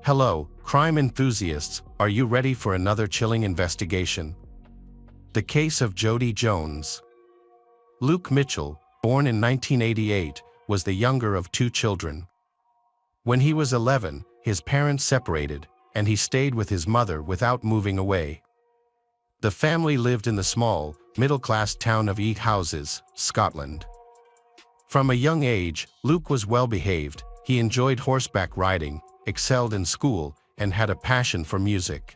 Hello, crime enthusiasts, are you ready for another chilling investigation? The case of Jodi Jones. Luke Mitchell, born in 1988, was the younger of two children. When he was 11, his parents separated, and he stayed with his mother without moving away. The family lived in the small, middle-class town of Eat Houses, Scotland. From a young age, Luke was well-behaved. He enjoyed horseback riding, excelled in school, and had a passion for music.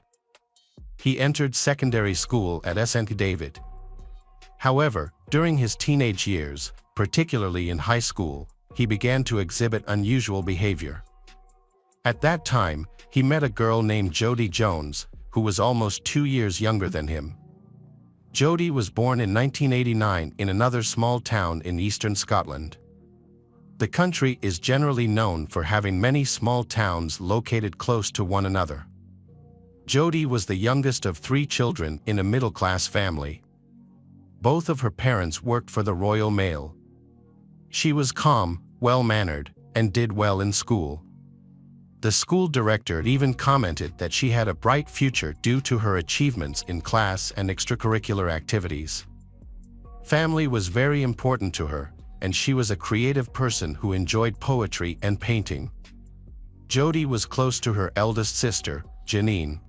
He entered secondary school at St. David. However, during his teenage years, particularly in high school, he began to exhibit unusual behavior. At that time, he met a girl named Jodi Jones, who was almost 2 years younger than him. Jodi was born in 1989 in another small town in eastern Scotland. The country is generally known for having many small towns located close to one another. Jodi was the youngest of 3 children in a middle-class family. Both of her parents worked for the Royal Mail. She was calm, well-mannered, and did well in school. The school director even commented that she had a bright future due to her achievements in class and extracurricular activities. Family was very important to her, and she was a creative person who enjoyed poetry and painting. Jodi was close to her eldest sister, Janine.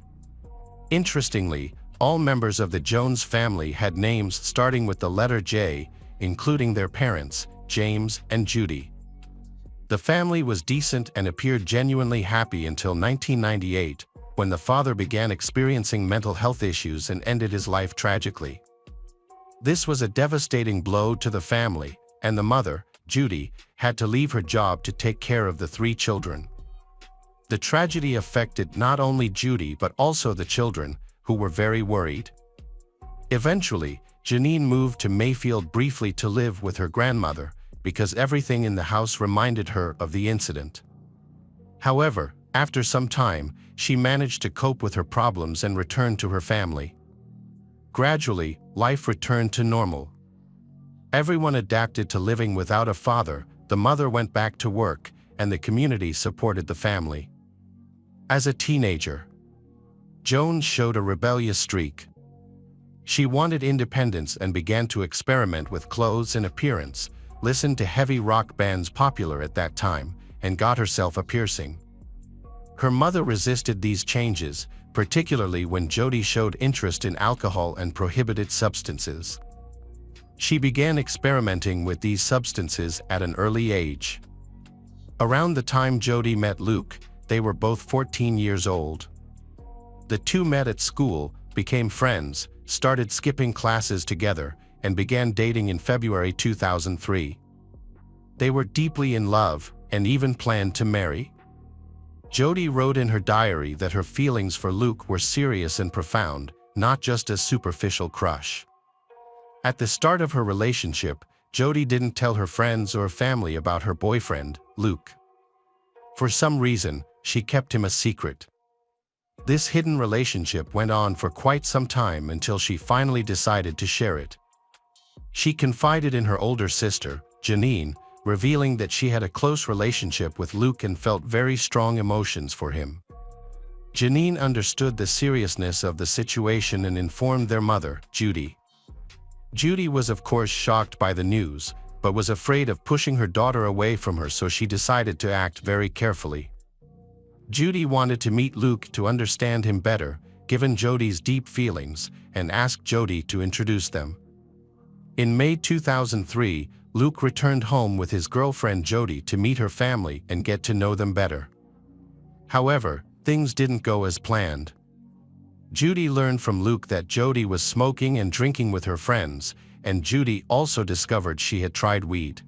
Interestingly, all members of the Jones family had names starting with the letter J, including their parents, James and Judy. The family was decent and appeared genuinely happy until 1998, when the father began experiencing mental health issues and ended his life tragically. This was a devastating blow to the family, and the mother, Judy, had to leave her job to take care of the 3 children. The tragedy affected not only Judy but also the children, who were very worried. Eventually, Janine moved to Mayfield briefly to live with her grandmother, because everything in the house reminded her of the incident. However, after some time, she managed to cope with her problems and returned to her family. Gradually, life returned to normal. Everyone adapted to living without a father, the mother went back to work, and the community supported the family. As a teenager, Jones showed a rebellious streak. She wanted independence and began to experiment with clothes and appearance, listened to heavy rock bands popular at that time, and got herself a piercing. Her mother resisted these changes, particularly when Jodi showed interest in alcohol and prohibited substances. She began experimenting with these substances at an early age. Around the time Jodi met Luke, they were both 14 years old. The two met at school, became friends, started skipping classes together, and began dating in February 2003. They were deeply in love, and even planned to marry. Jodi wrote in her diary that her feelings for Luke were serious and profound, not just a superficial crush. At the start of her relationship, Jodi didn't tell her friends or family about her boyfriend, Luke. For some reason, she kept him a secret. This hidden relationship went on for quite some time until she finally decided to share it. She confided in her older sister, Janine, revealing that she had a close relationship with Luke and felt very strong emotions for him. Janine understood the seriousness of the situation and informed their mother, Judy. Judy was of course shocked by the news, but was afraid of pushing her daughter away from her, so she decided to act very carefully. Judy wanted to meet Luke to understand him better, given Jodi's deep feelings, and asked Jodi to introduce them. In May 2003, Luke returned home with his girlfriend Jodi to meet her family and get to know them better. However, things didn't go as planned. Judy learned from Luke that Jodi was smoking and drinking with her friends, and Judy also discovered she had tried weed.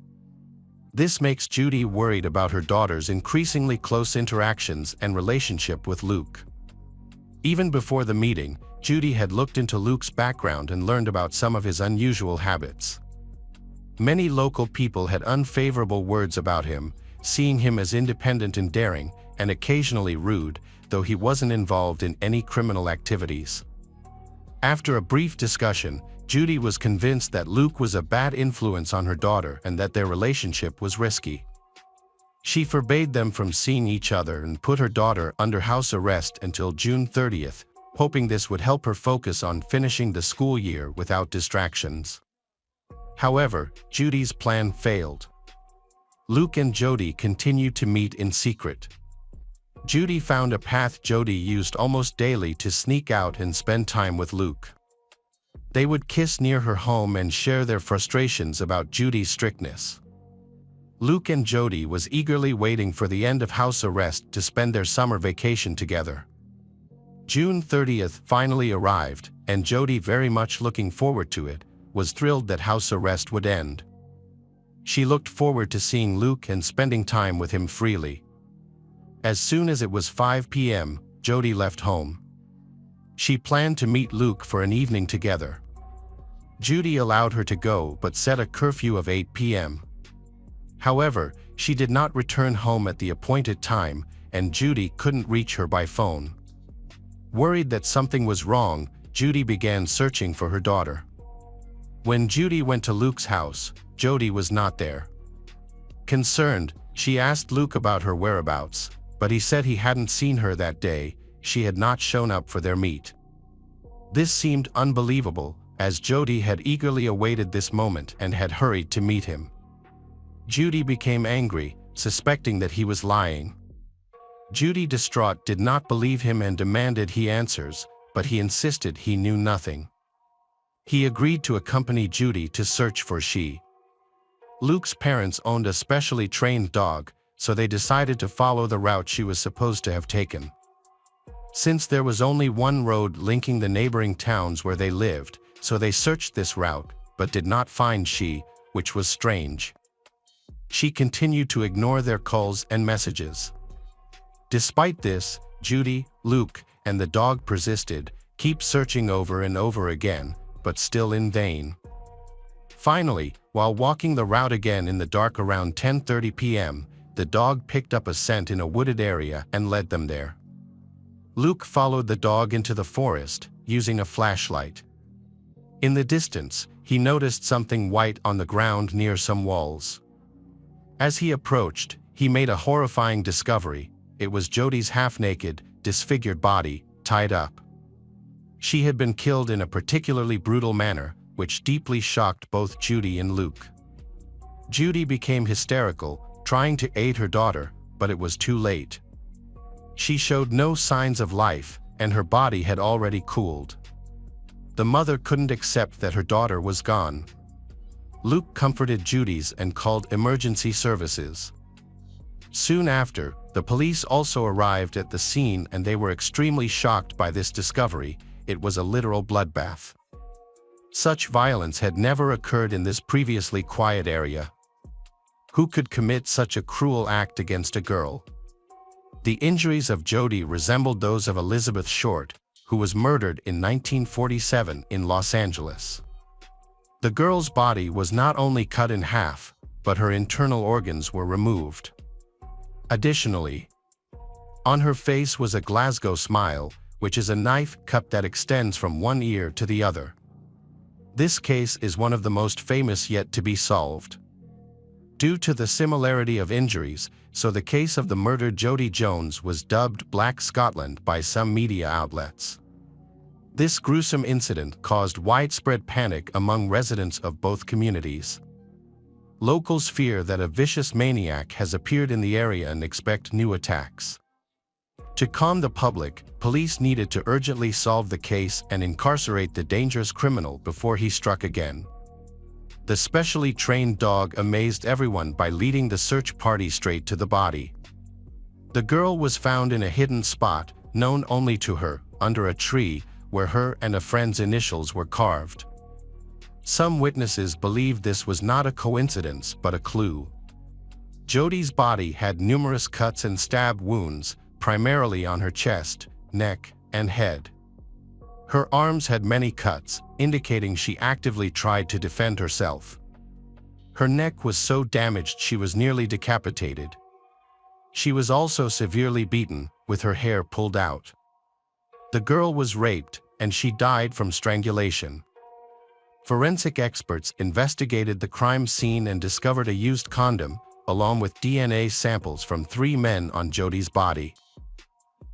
This makes Judy worried about her daughter's increasingly close interactions and relationship with Luke. Even before the meeting, Judy had looked into Luke's background and learned about some of his unusual habits. Many local people had unfavorable words about him, seeing him as independent and daring, and occasionally rude, though he wasn't involved in any criminal activities. After a brief discussion, Judy was convinced that Luke was a bad influence on her daughter and that their relationship was risky. She forbade them from seeing each other and put her daughter under house arrest until June 30th, hoping this would help her focus on finishing the school year without distractions. However, Jodi's plan failed. Luke and Jodi continued to meet in secret. Jodi found a path Jodi used almost daily to sneak out and spend time with Luke. They would kiss near her home and share their frustrations about Jodi's strictness. Luke and Jodi was eagerly waiting for the end of house arrest to spend their summer vacation together. June 30th finally arrived, and Jodi, very much looking forward to it, was thrilled that house arrest would end. She looked forward to seeing Luke and spending time with him freely. As soon as it was 5 p.m., Jodi left home. She planned to meet Luke for an evening together. Jodi allowed her to go but set a curfew of 8 p.m. However, she did not return home at the appointed time, and Jodi couldn't reach her by phone. Worried that something was wrong, Jodi began searching for her daughter. When Jodi went to Luke's house, Jodi was not there. Concerned, she asked Luke about her whereabouts, but he said he hadn't seen her that day. She had not shown up for their meet. This seemed unbelievable, as Jodi had eagerly awaited this moment and had hurried to meet him. Jodi became angry, suspecting that he was lying. Jodi, distraught, did not believe him and demanded he answers, but he insisted he knew nothing. He agreed to accompany Jodi to search for she. Luke's parents owned a specially trained dog, so they decided to follow the route she was supposed to have taken. Since there was only one road linking the neighboring towns where they lived, so they searched this route, but did not find she, which was strange. She continued to ignore their calls and messages. Despite this, Jodi, Luke, and the dog persisted, keep searching over and over again, but still in vain. Finally, while walking the route again in the dark around 10:30 p.m., the dog picked up a scent in a wooded area and led them there. Luke followed the dog into the forest, using a flashlight. In the distance, he noticed something white on the ground near some walls. As he approached, he made a horrifying discovery. It was Jodi's half-naked, disfigured body, tied up. She had been killed in a particularly brutal manner, which deeply shocked both Jodi and Luke. Jodi became hysterical, trying to aid her daughter, but it was too late. She showed no signs of life, and her body had already cooled. The mother couldn't accept that her daughter was gone. Luke comforted Jodi's and called emergency services. Soon after, the police also arrived at the scene, and they were extremely shocked by this discovery. It was a literal bloodbath. Such violence had never occurred in this previously quiet area. Who could commit such a cruel act against a girl? The injuries of Jodi resembled those of Elizabeth Short, who was murdered in 1947 in Los Angeles. The girl's body was not only cut in half, but her internal organs were removed. Additionally, on her face was a Glasgow smile, which is a knife cup that extends from one ear to the other. This case is one of the most famous yet to be solved. Due to the similarity of injuries, so the case of the murdered Jodi Jones was dubbed Black Scotland by some media outlets. This gruesome incident caused widespread panic among residents of both communities. Locals fear that a vicious maniac has appeared in the area and expect new attacks. To calm the public, police needed to urgently solve the case and incarcerate the dangerous criminal before he struck again. The specially trained dog amazed everyone by leading the search party straight to the body. The girl was found in a hidden spot, known only to her, under a tree, where her and a friend's initials were carved. Some witnesses believed this was not a coincidence but a clue. Jodi's body had numerous cuts and stab wounds, primarily on her chest, neck, and head. Her arms had many cuts, indicating she actively tried to defend herself. Her neck was so damaged she was nearly decapitated. She was also severely beaten, with her hair pulled out. The girl was raped, and she died from strangulation. Forensic experts investigated the crime scene and discovered a used condom, along with DNA samples from 3 men on Jodi's body.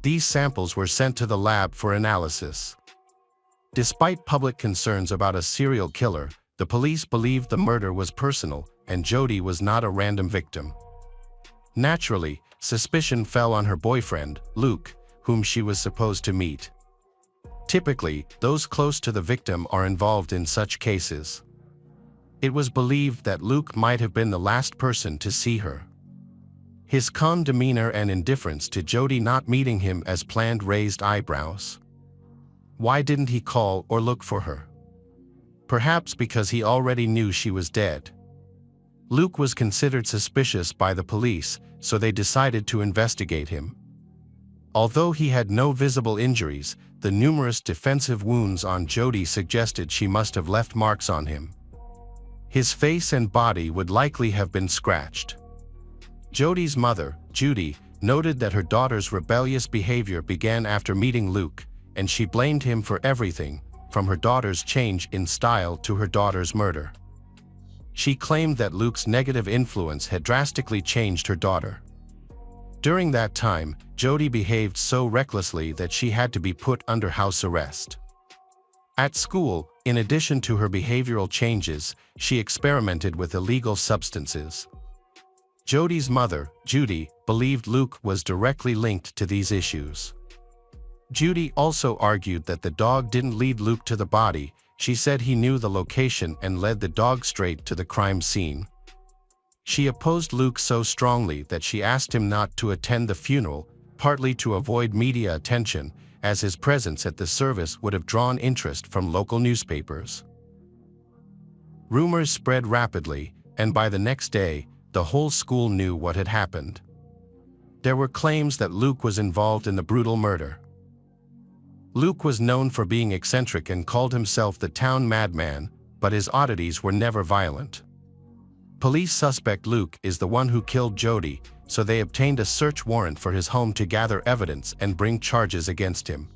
These samples were sent to the lab for analysis. Despite public concerns about a serial killer, the police believed the murder was personal and Jodi was not a random victim. Naturally, suspicion fell on her boyfriend, Luke, whom she was supposed to meet. Typically, those close to the victim are involved in such cases. It was believed that Luke might have been the last person to see her. His calm demeanor and indifference to Jodi not meeting him as planned raised eyebrows. Why didn't he call or look for her? Perhaps because he already knew she was dead. Luke was considered suspicious by the police, so they decided to investigate him. Although he had no visible injuries, the numerous defensive wounds on Jodi suggested she must have left marks on him. His face and body would likely have been scratched. Jodi's mother, Judy, noted that her daughter's rebellious behavior began after meeting Luke, and she blamed him for everything, from her daughter's change in style to her daughter's murder. She claimed that Luke's negative influence had drastically changed her daughter. During that time, Jodi behaved so recklessly that she had to be put under house arrest. At school, in addition to her behavioral changes, she experimented with illegal substances. Jodi's mother, Judy, believed Luke was directly linked to these issues. Judy also argued that the dog didn't lead Luke to the body. She said he knew the location and led the dog straight to the crime scene. She opposed Luke so strongly that she asked him not to attend the funeral, partly to avoid media attention, as his presence at the service would have drawn interest from local newspapers. Rumors spread rapidly, and by the next day, the whole school knew what had happened. There were claims that Luke was involved in the brutal murder. Luke was known for being eccentric and called himself the town madman, but his oddities were never violent. Police suspect Luke is the one who killed Jodi, so they obtained a search warrant for his home to gather evidence and bring charges against him.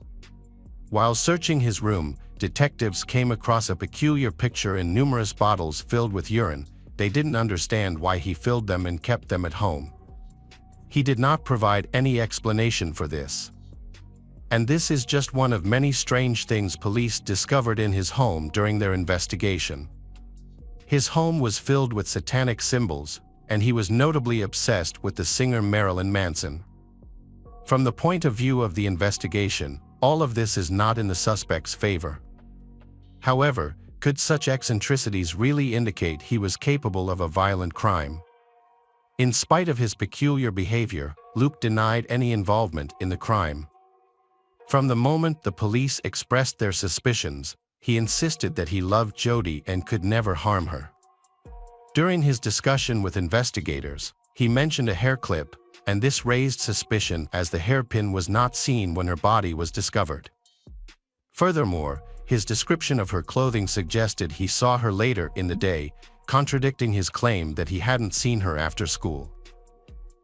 While searching his room, detectives came across a peculiar picture in numerous bottles filled with urine. They didn't understand why he filled them and kept them at home. He did not provide any explanation for this. And this is just one of many strange things police discovered in his home during their investigation. His home was filled with satanic symbols, and he was notably obsessed with the singer Marilyn Manson. From the point of view of the investigation, all of this is not in the suspect's favor. However, could such eccentricities really indicate he was capable of a violent crime? In spite of his peculiar behavior, Luke denied any involvement in the crime. From the moment the police expressed their suspicions, he insisted that he loved Jodi and could never harm her. During his discussion with investigators, he mentioned a hair clip, and this raised suspicion as the hairpin was not seen when her body was discovered. Furthermore, his description of her clothing suggested he saw her later in the day, contradicting his claim that he hadn't seen her after school.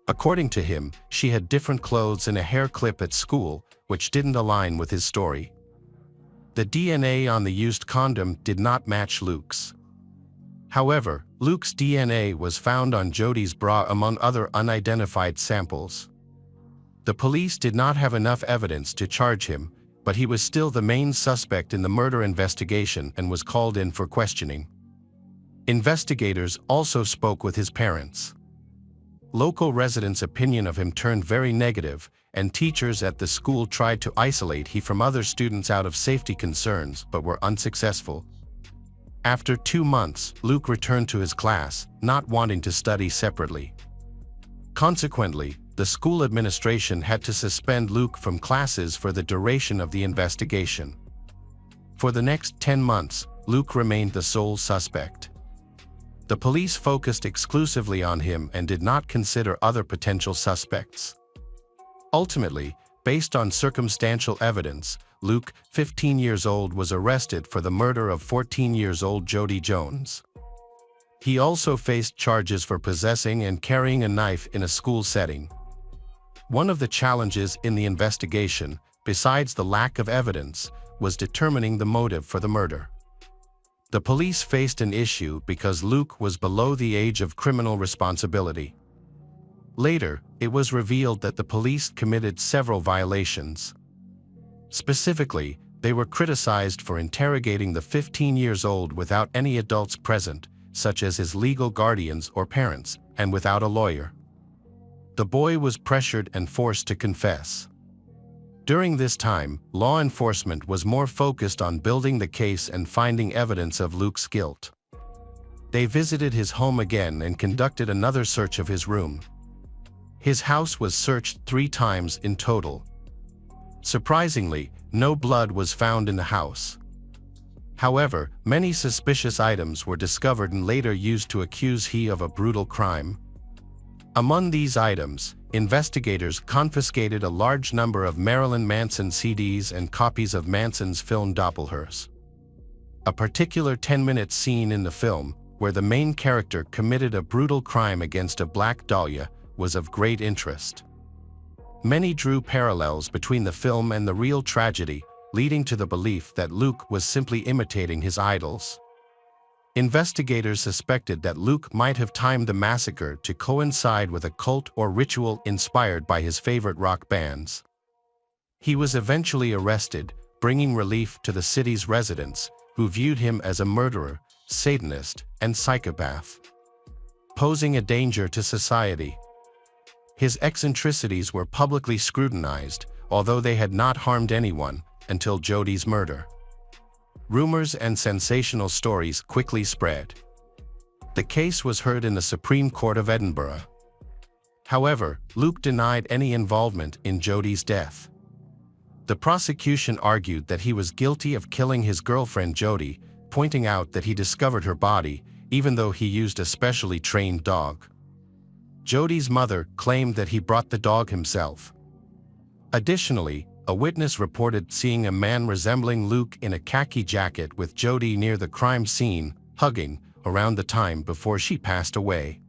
According to him, she had different clothes and a hair clip at school, which didn't align with his story. The DNA on the used condom did not match Luke's. However, Luke's DNA was found on Jodi's bra among other unidentified samples. The police did not have enough evidence to charge him, but he was still the main suspect in the murder investigation and was called in for questioning. Investigators also spoke with his parents. Local residents' opinion of him turned very negative, and teachers at the school tried to isolate him from other students out of safety concerns but were unsuccessful. After 2 months, Luke returned to his class, not wanting to study separately. Consequently, the school administration had to suspend Luke from classes for the duration of the investigation. For the next 10 months, Luke remained the sole suspect. The police focused exclusively on him and did not consider other potential suspects. Ultimately, based on circumstantial evidence, Luke, 15 years old, was arrested for the murder of 14-year-old Jodi Jones. He also faced charges for possessing and carrying a knife in a school setting. One of the challenges in the investigation, besides the lack of evidence, was determining the motive for the murder. The police faced an issue because Luke was below the age of criminal responsibility. Later, it was revealed that the police committed several violations. Specifically, they were criticized for interrogating the 15-year-old without any adults present, such as his legal guardians or parents, and without a lawyer. The boy was pressured and forced to confess. During this time, law enforcement was more focused on building the case and finding evidence of Luke's guilt. They visited his home again and conducted another search of his room. His house was searched 3 times in total. Surprisingly, no blood was found in the house. However, many suspicious items were discovered and later used to accuse him of a brutal crime. Among these items, investigators confiscated a large number of Marilyn Manson CDs and copies of Manson's film Doppelhörs. A particular 10-minute scene in the film, where the main character committed a brutal crime against a black dahlia, was of great interest. Many drew parallels between the film and the real tragedy, leading to the belief that Luke was simply imitating his idols. Investigators suspected that Luke might have timed the massacre to coincide with a cult or ritual inspired by his favorite rock bands. He was eventually arrested, bringing relief to the city's residents, who viewed him as a murderer, Satanist, and psychopath, posing a danger to society. His eccentricities were publicly scrutinized, although they had not harmed anyone, until Jodi's murder. Rumors and sensational stories quickly spread. The case was heard in the Supreme Court of Edinburgh. However, Luke denied any involvement in Jodi's death. The prosecution argued that he was guilty of killing his girlfriend Jodi, pointing out that he discovered her body, even though he used a specially trained dog. Jodi's mother claimed that he brought the dog himself. Additionally, a witness reported seeing a man resembling Luke in a khaki jacket with Jodi near the crime scene, hugging, around the time before she passed away.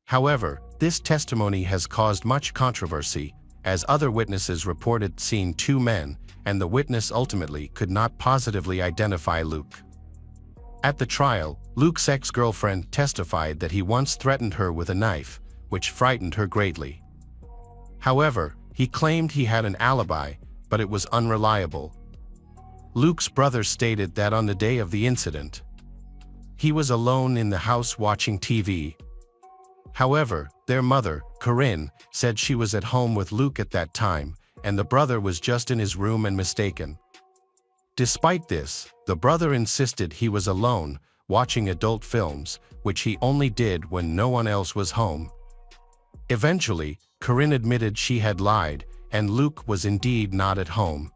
However, this testimony has caused much controversy, as other witnesses reported seeing 2 men, and the witness ultimately could not positively identify Luke. At the trial, Luke's ex-girlfriend testified that he once threatened her with a knife, which frightened her greatly. However, he claimed he had an alibi, but it was unreliable. Luke's brother stated that on the day of the incident, he was alone in the house watching TV. However, their mother, Corinne, said she was at home with Luke at that time, and the brother was just in his room and mistaken. Despite this, the brother insisted he was alone, watching adult films, which he only did when no one else was home. Eventually, Corinne admitted she had lied, and Luke was indeed not at home.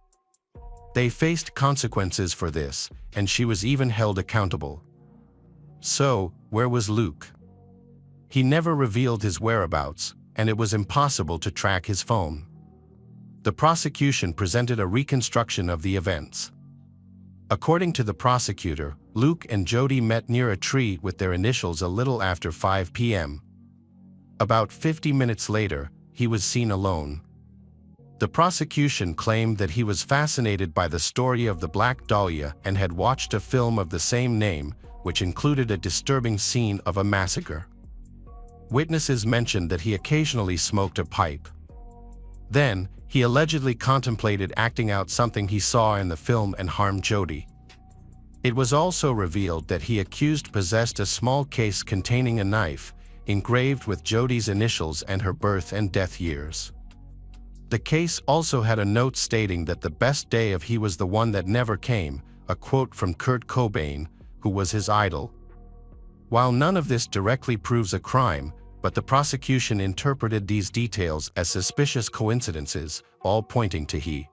They faced consequences for this, and she was even held accountable. So, where was Luke? He never revealed his whereabouts, and it was impossible to track his phone. The prosecution presented a reconstruction of the events. According to the prosecutor, Luke and Jodi met near a tree with their initials a little after 5 p.m. About 50 minutes later, he was seen alone. The prosecution claimed that he was fascinated by the story of the Black Dahlia and had watched a film of the same name, which included a disturbing scene of a massacre. Witnesses mentioned that he occasionally smoked a pipe. Then, he allegedly contemplated acting out something he saw in the film and harmed Jodi. It was also revealed that he accused possessed a small case containing a knife, engraved with Jodi's initials and her birth and death years. The case also had a note stating that the best day of he was the one that never came, a quote from Kurt Cobain, who was his idol. While none of this directly proves a crime, but the prosecution interpreted these details as suspicious coincidences, all pointing to he.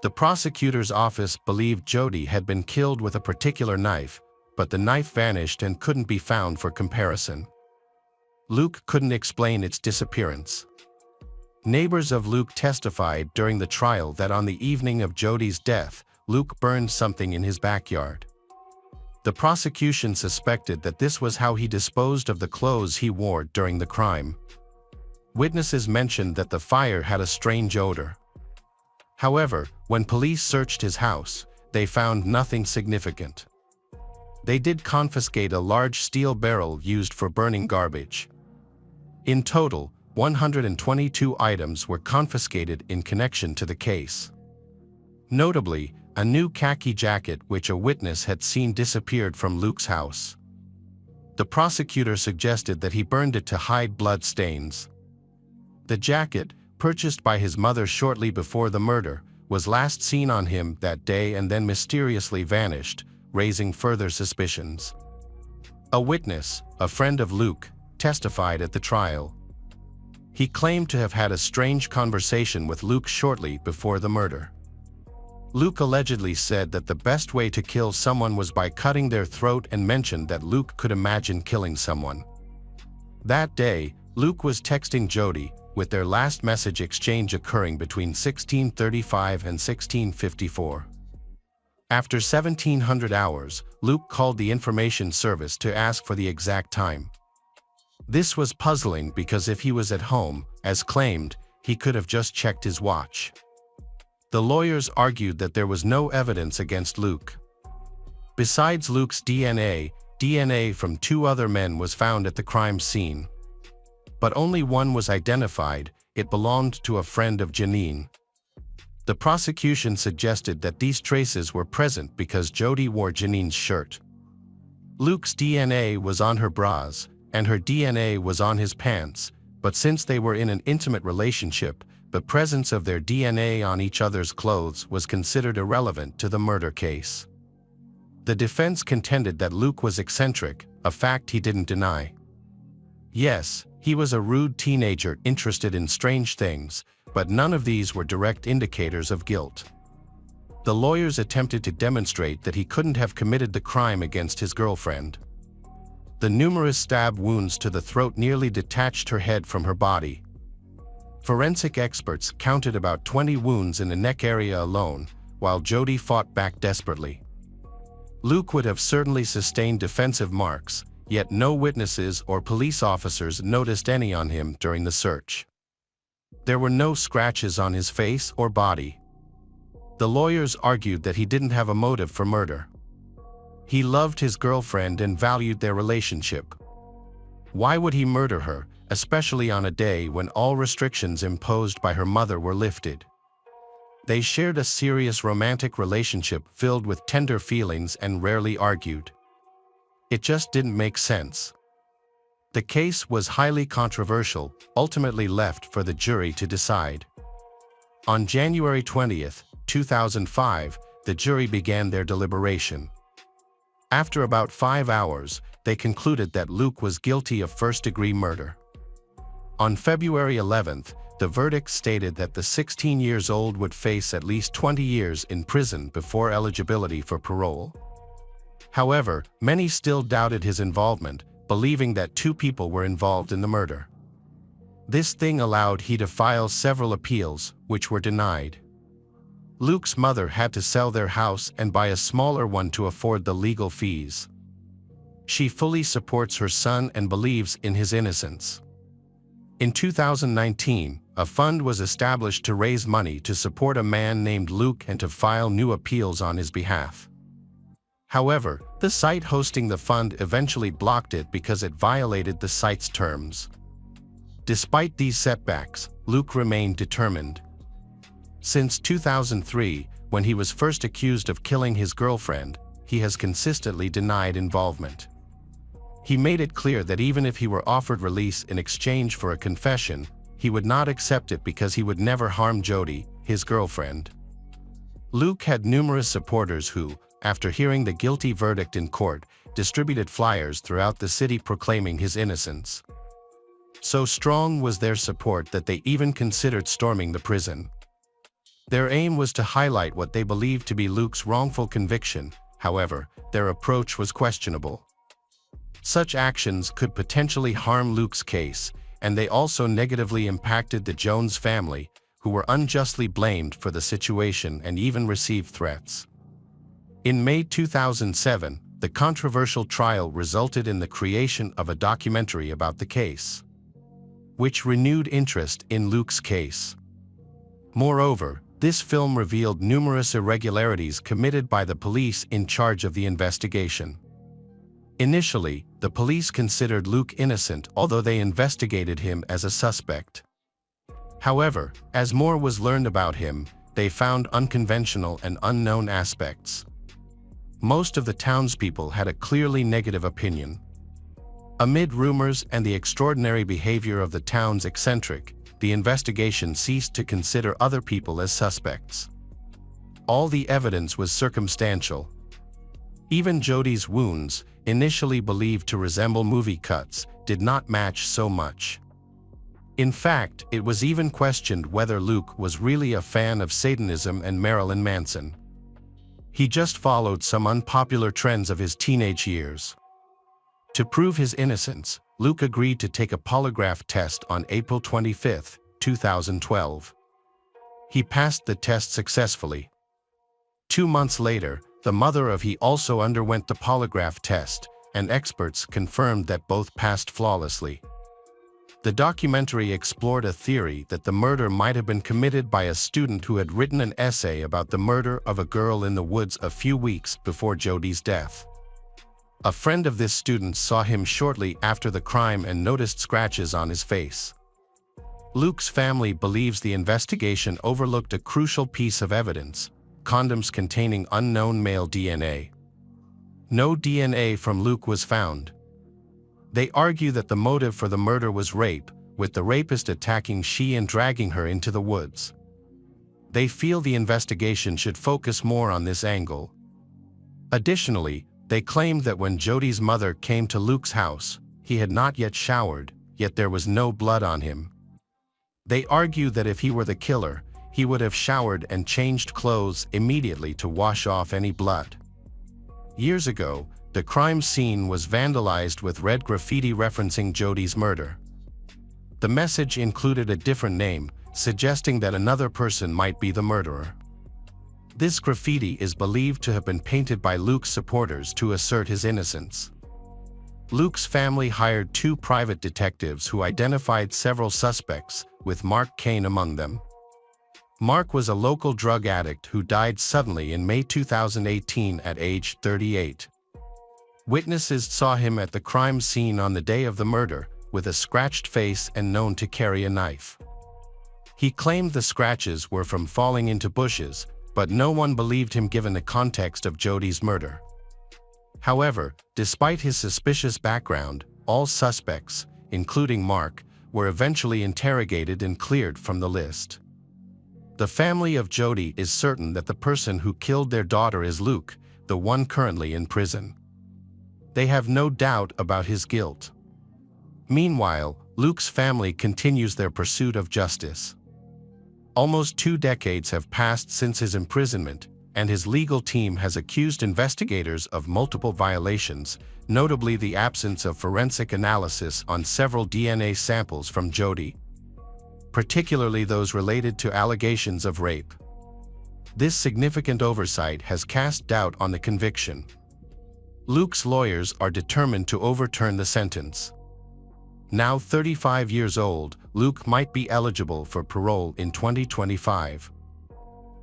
The prosecutor's office believed Jodi had been killed with a particular knife, but the knife vanished and couldn't be found for comparison. Luke couldn't explain its disappearance. Neighbors of Luke testified during the trial that on the evening of Jodi's death, Luke burned something in his backyard. The prosecution suspected that this was how he disposed of the clothes he wore during the crime. Witnesses mentioned that the fire had a strange odor. However, when police searched his house, they found nothing significant. They did confiscate a large steel barrel used for burning garbage. In total, 122 items were confiscated in connection to the case. Notably, a new khaki jacket which a witness had seen disappeared from Luke's house. The prosecutor suggested that he burned it to hide blood stains. The jacket, purchased by his mother shortly before the murder, was last seen on him that day and then mysteriously vanished, raising further suspicions. A witness, a friend of Luke, testified at the trial. He claimed to have had a strange conversation with Luke shortly before the murder. Luke allegedly said that the best way to kill someone was by cutting their throat and mentioned that Luke could imagine killing someone. That day, Luke was texting Jodi, with their last message exchange occurring between 1635 and 1654. After 1700 hours, Luke called the information service to ask for the exact time. This was puzzling because if he was at home, as claimed, he could have just checked his watch. The lawyers argued that there was no evidence against Luke. Besides Luke's DNA from 2 other men was found at the crime scene. But only one was identified. It belonged to a friend of Janine. The prosecution suggested that these traces were present because Jodi wore Janine's shirt. Luke's DNA was on her bras, and her DNA was on his pants, but since they were in an intimate relationship, the presence of their DNA on each other's clothes was considered irrelevant to the murder case. The defense contended that Luke was eccentric, a fact he didn't deny. Yes, he was a rude teenager interested in strange things, but none of these were direct indicators of guilt. The lawyers attempted to demonstrate that he couldn't have committed the crime against his girlfriend. The numerous stab wounds to the throat nearly detached her head from her body. Forensic experts counted about 20 wounds in the neck area alone, while Jodi fought back desperately. Luke would have certainly sustained defensive marks, yet no witnesses or police officers noticed any on him during the search. There were no scratches on his face or body. The lawyers argued that he didn't have a motive for murder. He loved his girlfriend and valued their relationship. Why would he murder her, especially on a day when all restrictions imposed by her mother were lifted? They shared a serious romantic relationship filled with tender feelings and rarely argued. It just didn't make sense. The case was highly controversial, ultimately left for the jury to decide. On January 20, 2005, the jury began their deliberation. After about 5 hours, they concluded that Luke was guilty of first-degree murder. On February 11th, the verdict stated that the 16-year-old would face at least 20 years in prison before eligibility for parole. However, many still doubted his involvement, believing that 2 people were involved in the murder. This thing allowed he to file several appeals, which were denied. Luke's mother had to sell their house and buy a smaller one to afford the legal fees. She fully supports her son and believes in his innocence. In 2019, a fund was established to raise money to support a man named Luke and to file new appeals on his behalf. However, the site hosting the fund eventually blocked it because it violated the site's terms. Despite these setbacks, Luke remained determined. Since 2003, when he was first accused of killing his girlfriend, he has consistently denied involvement. He made it clear that even if he were offered release in exchange for a confession, he would not accept it because he would never harm Jodi, his girlfriend. Luke had numerous supporters who, after hearing the guilty verdict in court, distributed flyers throughout the city proclaiming his innocence. So strong was their support that they even considered storming the prison. Their aim was to highlight what they believed to be Luke's wrongful conviction. However, their approach was questionable. Such actions could potentially harm Luke's case, and they also negatively impacted the Jones family, who were unjustly blamed for the situation and even received threats. In May 2007, the controversial trial resulted in the creation of a documentary about the case, which renewed interest in Luke's case. Moreover, this film revealed numerous irregularities committed by the police in charge of the investigation. Initially, the police considered Luke innocent, although they investigated him as a suspect. However, as more was learned about him, they found unconventional and unknown aspects. Most of the townspeople had a clearly negative opinion. Amid rumors and the extraordinary behavior of the town's eccentric, the investigation ceased to consider other people as suspects. All the evidence was circumstantial. Even Jodi's wounds, initially believed to resemble movie cuts, did not match so much. In fact, it was even questioned whether Luke was really a fan of Satanism and Marilyn Manson. He just followed some unpopular trends of his teenage years. To prove his innocence, Luke agreed to take a polygraph test on April 25, 2012. He passed the test successfully. 2 months later, the mother of he also underwent the polygraph test, and experts confirmed that both passed flawlessly. The documentary explored a theory that the murder might have been committed by a student who had written an essay about the murder of a girl in the woods a few weeks before Jodi's death. A friend of this student saw him shortly after the crime and noticed scratches on his face. Luke's family believes the investigation overlooked a crucial piece of evidence: condoms containing unknown male DNA. No DNA from Luke was found. They argue that the motive for the murder was rape, with the rapist attacking she and dragging her into the woods. They feel the investigation should focus more on this angle. Additionally, they claimed that when Jodi's mother came to Luke's house, he had not yet showered, yet there was no blood on him. They argue that if he were the killer, he would have showered and changed clothes immediately to wash off any blood. Years ago, the crime scene was vandalized with red graffiti referencing Jodi's murder. The message included a different name, suggesting that another person might be the murderer. This graffiti is believed to have been painted by Luke's supporters to assert his innocence. Luke's family hired 2 private detectives who identified several suspects, with Mark Kane among them. Mark was a local drug addict who died suddenly in May 2018 at age 38. Witnesses saw him at the crime scene on the day of the murder, with a scratched face and known to carry a knife. He claimed the scratches were from falling into bushes, but no one believed him given the context of Jodi's murder. However, despite his suspicious background, all suspects, including Mark, were eventually interrogated and cleared from the list. The family of Jodi is certain that the person who killed their daughter is Luke, the one currently in prison. They have no doubt about his guilt. Meanwhile, Luke's family continues their pursuit of justice. Almost 2 decades have passed since his imprisonment, and his legal team has accused investigators of multiple violations, notably the absence of forensic analysis on several DNA samples from Jodi, particularly those related to allegations of rape. This significant oversight has cast doubt on the conviction. Luke's lawyers are determined to overturn the sentence. Now 35 years old, Luke might be eligible for parole in 2025.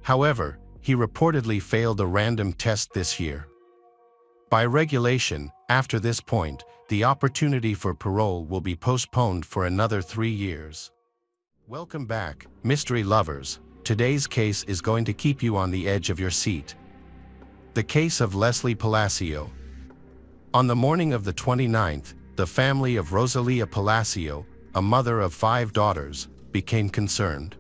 However, he reportedly failed a random test this year. By regulation, after this point, the opportunity for parole will be postponed for another 3 years. Welcome back, mystery lovers. Today's case is going to keep you on the edge of your seat. The case of Leslie Palacio. On the morning of the 29th, the family of Rosalia Palacio, a mother of 5 daughters, became concerned.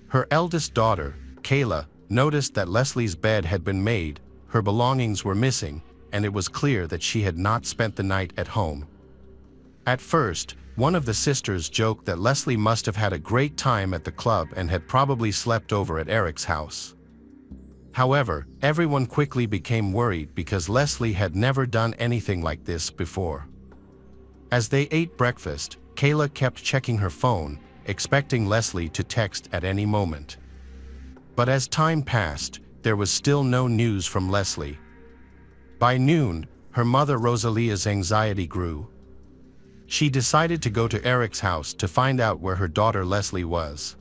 Her eldest daughter, Kayla, noticed that Leslie's bed had been made, her belongings were missing, and it was clear that she had not spent the night at home. At first, one of the sisters joked that Leslie must have had a great time at the club and had probably slept over at Eric's house. However, everyone quickly became worried because Leslie had never done anything like this before. As they ate breakfast, Kayla kept checking her phone, expecting Leslie to text at any moment. But as time passed, there was still no news from Leslie. By noon, her mother Rosalia's anxiety grew. She decided to go to Eric's house to find out where her daughter Leslie was.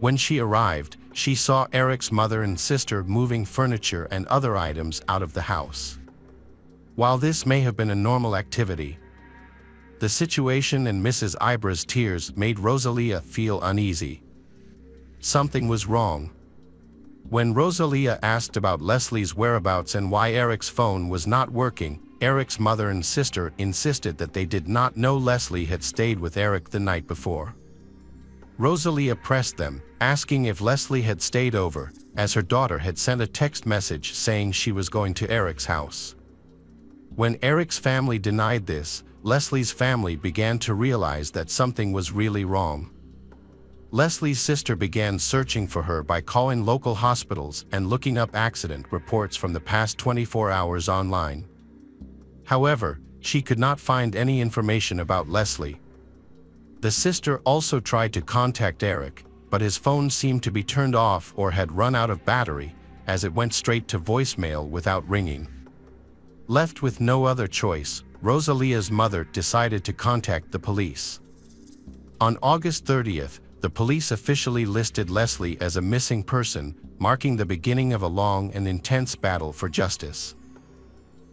When she arrived, she saw Eric's mother and sister moving furniture and other items out of the house. While this may have been a normal activity, the situation and Mrs. Ibra's tears made Rosalia feel uneasy. Something was wrong. When Rosalia asked about Leslie's whereabouts and why Eric's phone was not working, Eric's mother and sister insisted that they did not know Leslie had stayed with Eric the night before. Rosalia pressed them, asking if Leslie had stayed over, as her daughter had sent a text message saying she was going to Eric's house. When Eric's family denied this, Leslie's family began to realize that something was really wrong. Leslie's sister began searching for her by calling local hospitals and looking up accident reports from the past 24 hours online. However, she could not find any information about Leslie. The sister also tried to contact Eric, but his phone seemed to be turned off or had run out of battery, as it went straight to voicemail without ringing. Left with no other choice, Rosalia's mother decided to contact the police. On August 30th, the police officially listed Leslie as a missing person, marking the beginning of a long and intense battle for justice.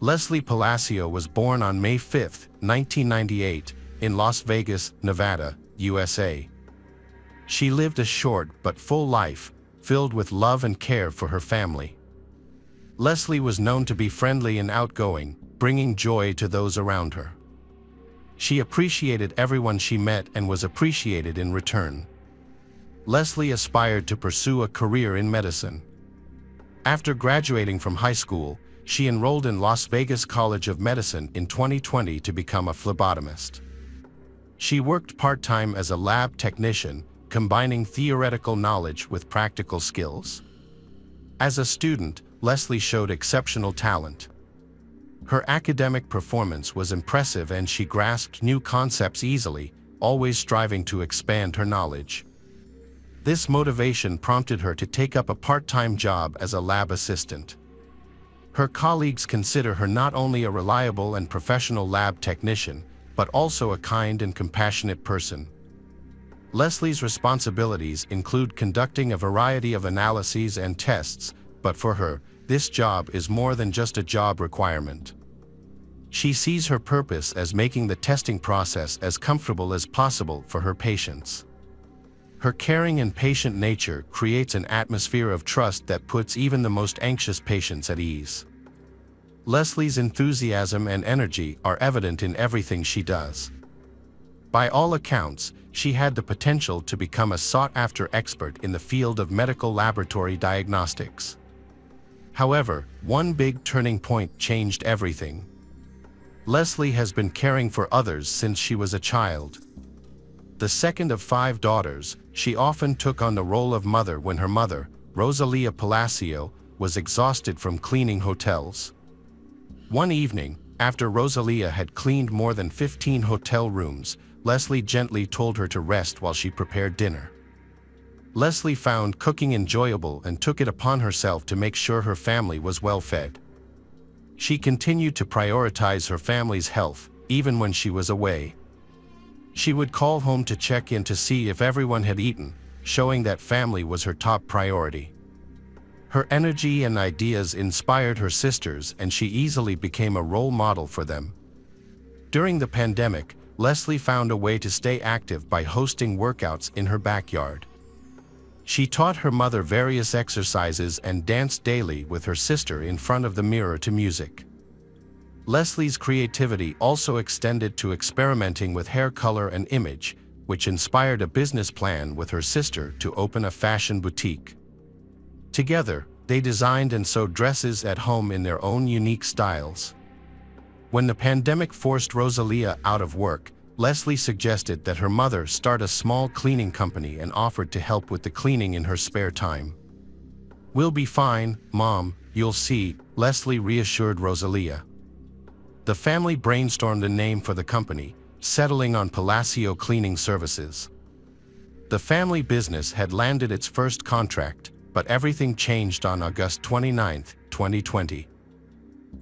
Leslie Palacio was born on May 5, 1998, in Las Vegas, Nevada, USA. She lived a short but full life, filled with love and care for her family. Leslie was known to be friendly and outgoing, bringing joy to those around her. She appreciated everyone she met and was appreciated in return. Leslie aspired to pursue a career in medicine. After graduating from high school, she enrolled in Las Vegas College of Medicine in 2020 to become a phlebotomist. She worked part-time as a lab technician, combining theoretical knowledge with practical skills. As a student, Leslie showed exceptional talent. Her academic performance was impressive and she grasped new concepts easily, always striving to expand her knowledge. This motivation prompted her to take up a part-time job as a lab assistant. Her colleagues consider her not only a reliable and professional lab technician, but also a kind and compassionate person. Leslie's responsibilities include conducting a variety of analyses and tests, but for her, this job is more than just a job requirement. She sees her purpose as making the testing process as comfortable as possible for her patients. Her caring and patient nature creates an atmosphere of trust that puts even the most anxious patients at ease. Leslie's enthusiasm and energy are evident in everything she does. By all accounts, she had the potential to become a sought-after expert in the field of medical laboratory diagnostics. However, one big turning point changed everything. Leslie has been caring for others since she was a child. The second of 5 daughters, she often took on the role of mother when her mother, Rosalia Palacio, was exhausted from cleaning hotels. One evening, after Rosalia had cleaned more than 15 hotel rooms, Leslie gently told her to rest while she prepared dinner. Leslie found cooking enjoyable and took it upon herself to make sure her family was well fed. She continued to prioritize her family's health, even when she was away. She would call home to check in to see if everyone had eaten, showing that family was her top priority. Her energy and ideas inspired her sisters, and she easily became a role model for them. During the pandemic, Leslie found a way to stay active by hosting workouts in her backyard. She taught her mother various exercises and danced daily with her sister in front of the mirror to music. Leslie's creativity also extended to experimenting with hair color and image, which inspired a business plan with her sister to open a fashion boutique. Together, they designed and sewed dresses at home in their own unique styles. When the pandemic forced Rosalia out of work, Leslie suggested that her mother start a small cleaning company and offered to help with the cleaning in her spare time. "We'll be fine, Mom, you'll see," Leslie reassured Rosalia. The family brainstormed a name for the company, settling on Palacio Cleaning Services. The family business had landed its first contract, but everything changed on August 29, 2020.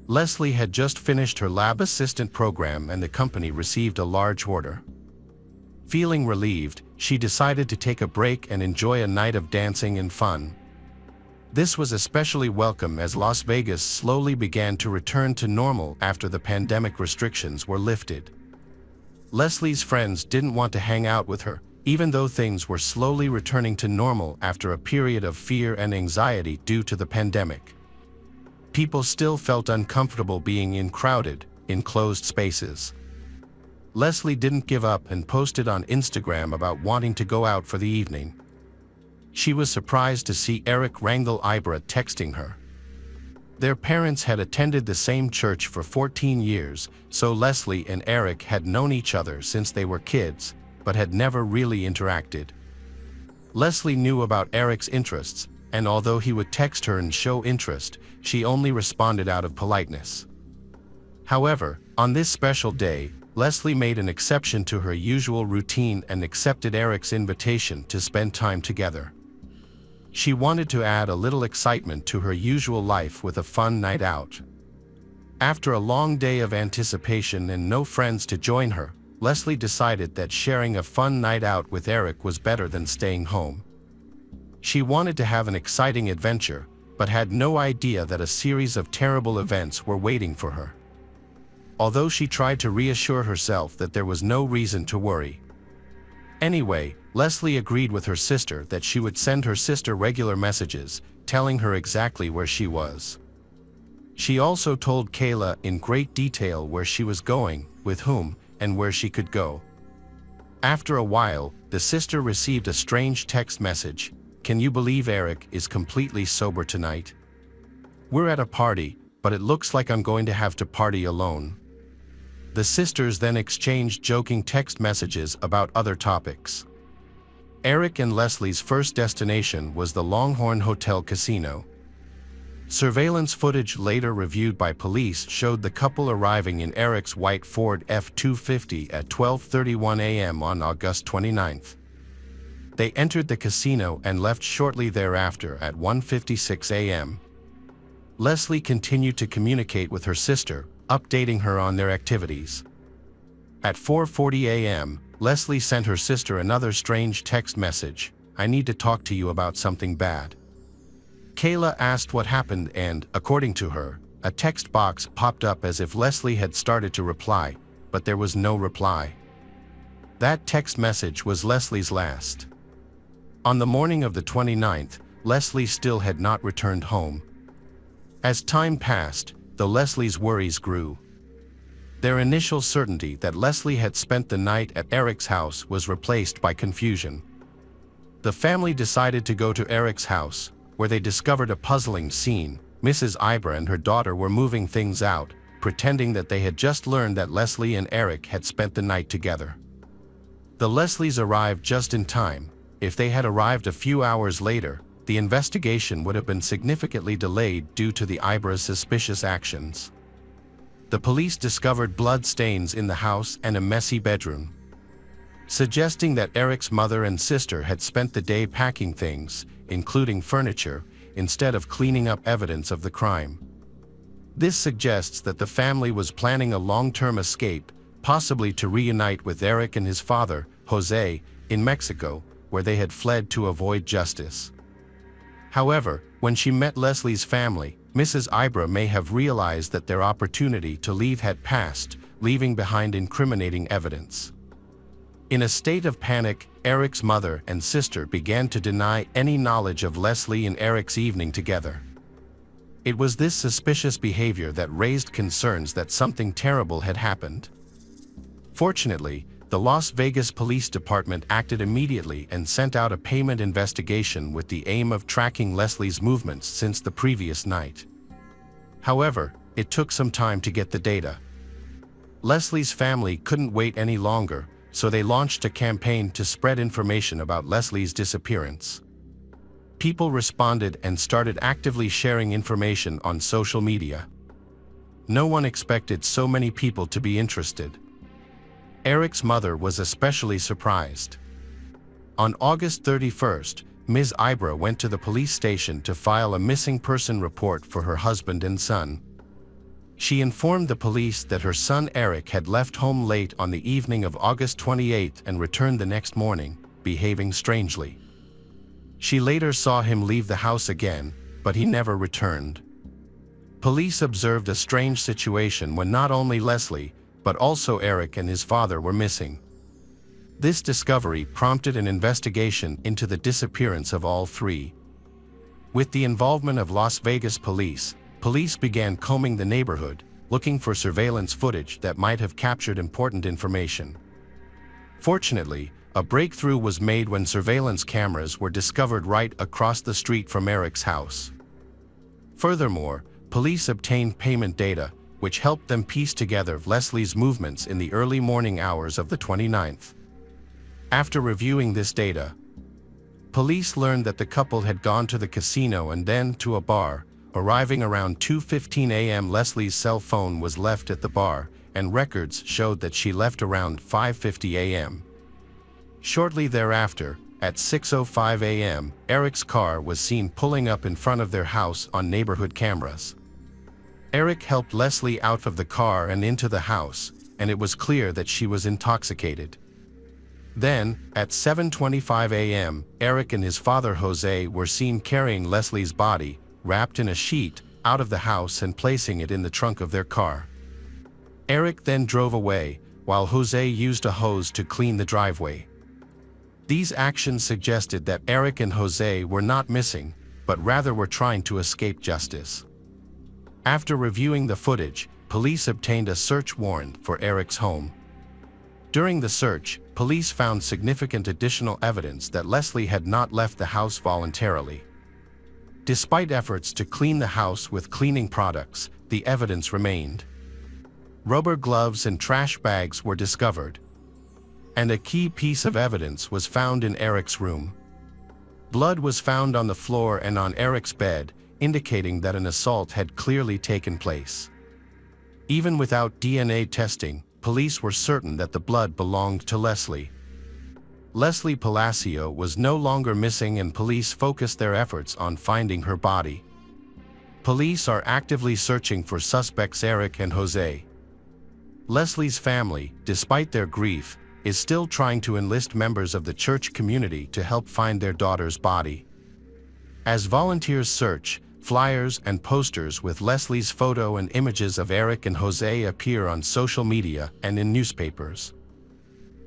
Leslie had just finished her lab assistant program and the company received a large order. Feeling relieved, she decided to take a break and enjoy a night of dancing and fun. This was especially welcome as Las Vegas slowly began to return to normal after the pandemic restrictions were lifted. Leslie's friends didn't want to hang out with her, even though things were slowly returning to normal after a period of fear and anxiety due to the pandemic. People still felt uncomfortable being in crowded, enclosed spaces. Leslie didn't give up and posted on Instagram about wanting to go out for the evening. She was surprised to see Eric wrangle Ibra texting her. Their parents had attended the same church for 14 years, so Leslie and Eric had known each other since they were kids, but had never really interacted. Leslie knew about Eric's interests, and although he would text her and show interest, she only responded out of politeness. However, on this special day, Leslie made an exception to her usual routine and accepted Eric's invitation to spend time together. She wanted to add a little excitement to her usual life with a fun night out. After a long day of anticipation and no friends to join her, Leslie decided that sharing a fun night out with Eric was better than staying home. She wanted to have an exciting adventure, but had no idea that a series of terrible events were waiting for her. Although she tried to reassure herself that there was no reason to worry. Anyway, Leslie agreed with her sister that she would send her sister regular messages, telling her exactly where she was. She also told Kayla in great detail where she was going, with whom, and where she could go. After a while, the sister received a strange text message. "Can you believe Eric is completely sober tonight? We're at a party, but it looks like I'm going to have to party alone." The sisters then exchanged joking text messages about other topics. Eric and Leslie's first destination was the Longhorn Hotel Casino. Surveillance footage later reviewed by police showed the couple arriving in Eric's white Ford F-250 at 12:31 a.m. on August 29th. They entered the casino and left shortly thereafter at 1:56 a.m. Leslie continued to communicate with her sister, updating her on their activities. At 4:40 a.m., Leslie sent her sister another strange text message. "I need to talk to you about something bad." Kayla asked what happened and, according to her, a text box popped up as if Leslie had started to reply, but there was no reply. That text message was Leslie's last. On the morning of the 29th, Leslie still had not returned home. As time passed, the Leslie's worries grew. Their initial certainty that Leslie had spent the night at Eric's house was replaced by confusion. The family decided to go to Eric's house, where they discovered a puzzling scene. Mrs. Ibra and her daughter were moving things out, pretending that they had just learned that Leslie and Eric had spent the night together. The Leslies arrived just in time. If they had arrived a few hours later, the investigation would have been significantly delayed due to the Ibra's suspicious actions. The police discovered blood stains in the house and a messy bedroom, suggesting that Eric's mother and sister had spent the day packing things, including furniture, instead of cleaning up evidence of the crime. This suggests that the family was planning a long-term escape, possibly to reunite with Eric and his father, Jose, in Mexico, where they had fled to avoid justice. However, when she met Leslie's family, Mrs. Ibra may have realized that their opportunity to leave had passed, leaving behind incriminating evidence. In a state of panic, Eric's mother and sister began to deny any knowledge of Leslie and Eric's evening together. It was this suspicious behavior that raised concerns that something terrible had happened. Fortunately, the Las Vegas Police Department acted immediately and sent out a payment investigation with the aim of tracking Leslie's movements since the previous night. However, it took some time to get the data. Leslie's family couldn't wait any longer, so they launched a campaign to spread information about Leslie's disappearance. People responded and started actively sharing information on social media. No one expected so many people to be interested. Eric's mother was especially surprised. On August 31st, Ms. Ibra went to the police station to file a missing person report for her husband and son. She informed the police that her son Eric had left home late on the evening of August 28th and returned the next morning, behaving strangely. She later saw him leave the house again, but he never returned. Police observed a strange situation when not only Leslie, but also Eric and his father were missing. This discovery prompted an investigation into the disappearance of all three. With the involvement of Las Vegas police, police began combing the neighborhood, looking for surveillance footage that might have captured important information. Fortunately, a breakthrough was made when surveillance cameras were discovered right across the street from Eric's house. Furthermore, police obtained payment data, which helped them piece together Leslie's movements in the early morning hours of the 29th. After reviewing this data, police learned that the couple had gone to the casino and then to a bar. Arriving around 2:15 a.m., Leslie's cell phone was left at the bar, and records showed that she left around 5:50 a.m. Shortly thereafter, at 6:05 a.m., Eric's car was seen pulling up in front of their house on neighborhood cameras. Eric helped Leslie out of the car and into the house, and it was clear that she was intoxicated. Then, at 7:25 a.m., Eric and his father Jose were seen carrying Leslie's body, wrapped in a sheet, out of the house and placing it in the trunk of their car. Eric then drove away, while Jose used a hose to clean the driveway. These actions suggested that Eric and Jose were not missing, but rather were trying to escape justice. After reviewing the footage, police obtained a search warrant for Eric's home. During the search, police found significant additional evidence that Leslie had not left the house voluntarily. Despite efforts to clean the house with cleaning products, the evidence remained. Rubber gloves and trash bags were discovered, and a key piece of evidence was found in Eric's room. Blood was found on the floor and on Eric's bed, indicating that an assault had clearly taken place. Even without DNA testing, police were certain that the blood belonged to Leslie. Leslie Palacio was no longer missing, and police focused their efforts on finding her body. Police are actively searching for suspects Eric and Jose. Leslie's family, despite their grief, is still trying to enlist members of the church community to help find their daughter's body. As volunteers search, flyers and posters with Leslie's photo and images of Eric and Jose appear on social media and in newspapers.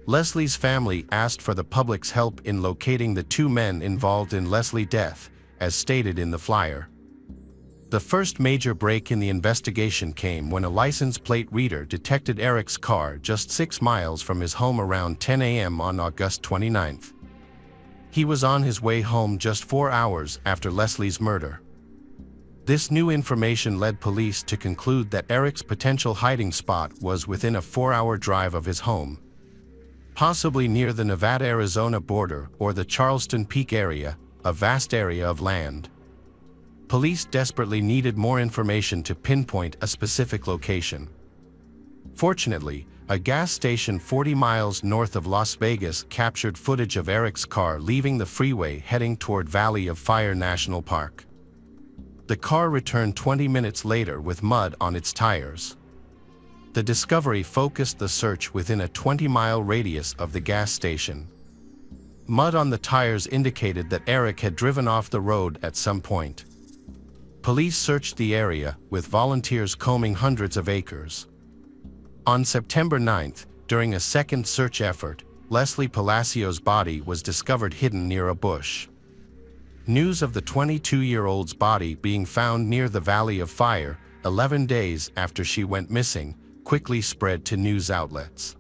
Leslie's family asked for the public's help in locating the two men involved in Leslie's death, as stated in the flyer. The first major break in the investigation came when a license plate reader detected Eric's car just 6 miles from his home around 10 a.m. on August 29th. He was on his way home just 4 hours after Leslie's murder. This new information led police to conclude that Eric's potential hiding spot was within a 4-hour drive of his home, possibly near the Nevada-Arizona border or the Charleston Peak area, a vast area of land. Police desperately needed more information to pinpoint a specific location. Fortunately, a gas station 40 miles north of Las Vegas captured footage of Eric's car leaving the freeway heading toward Valley of Fire National Park. The car returned 20 minutes later with mud on its tires. The discovery focused the search within a 20-mile radius of the gas station. Mud on the tires indicated that Eric had driven off the road at some point. Police searched the area, with volunteers combing hundreds of acres. On September 9th, during a second search effort, Leslie Palacio's body was discovered hidden near a bush. News of the 22-year-old's body being found near the Valley of Fire, 11 days after she went missing, quickly spread to news outlets.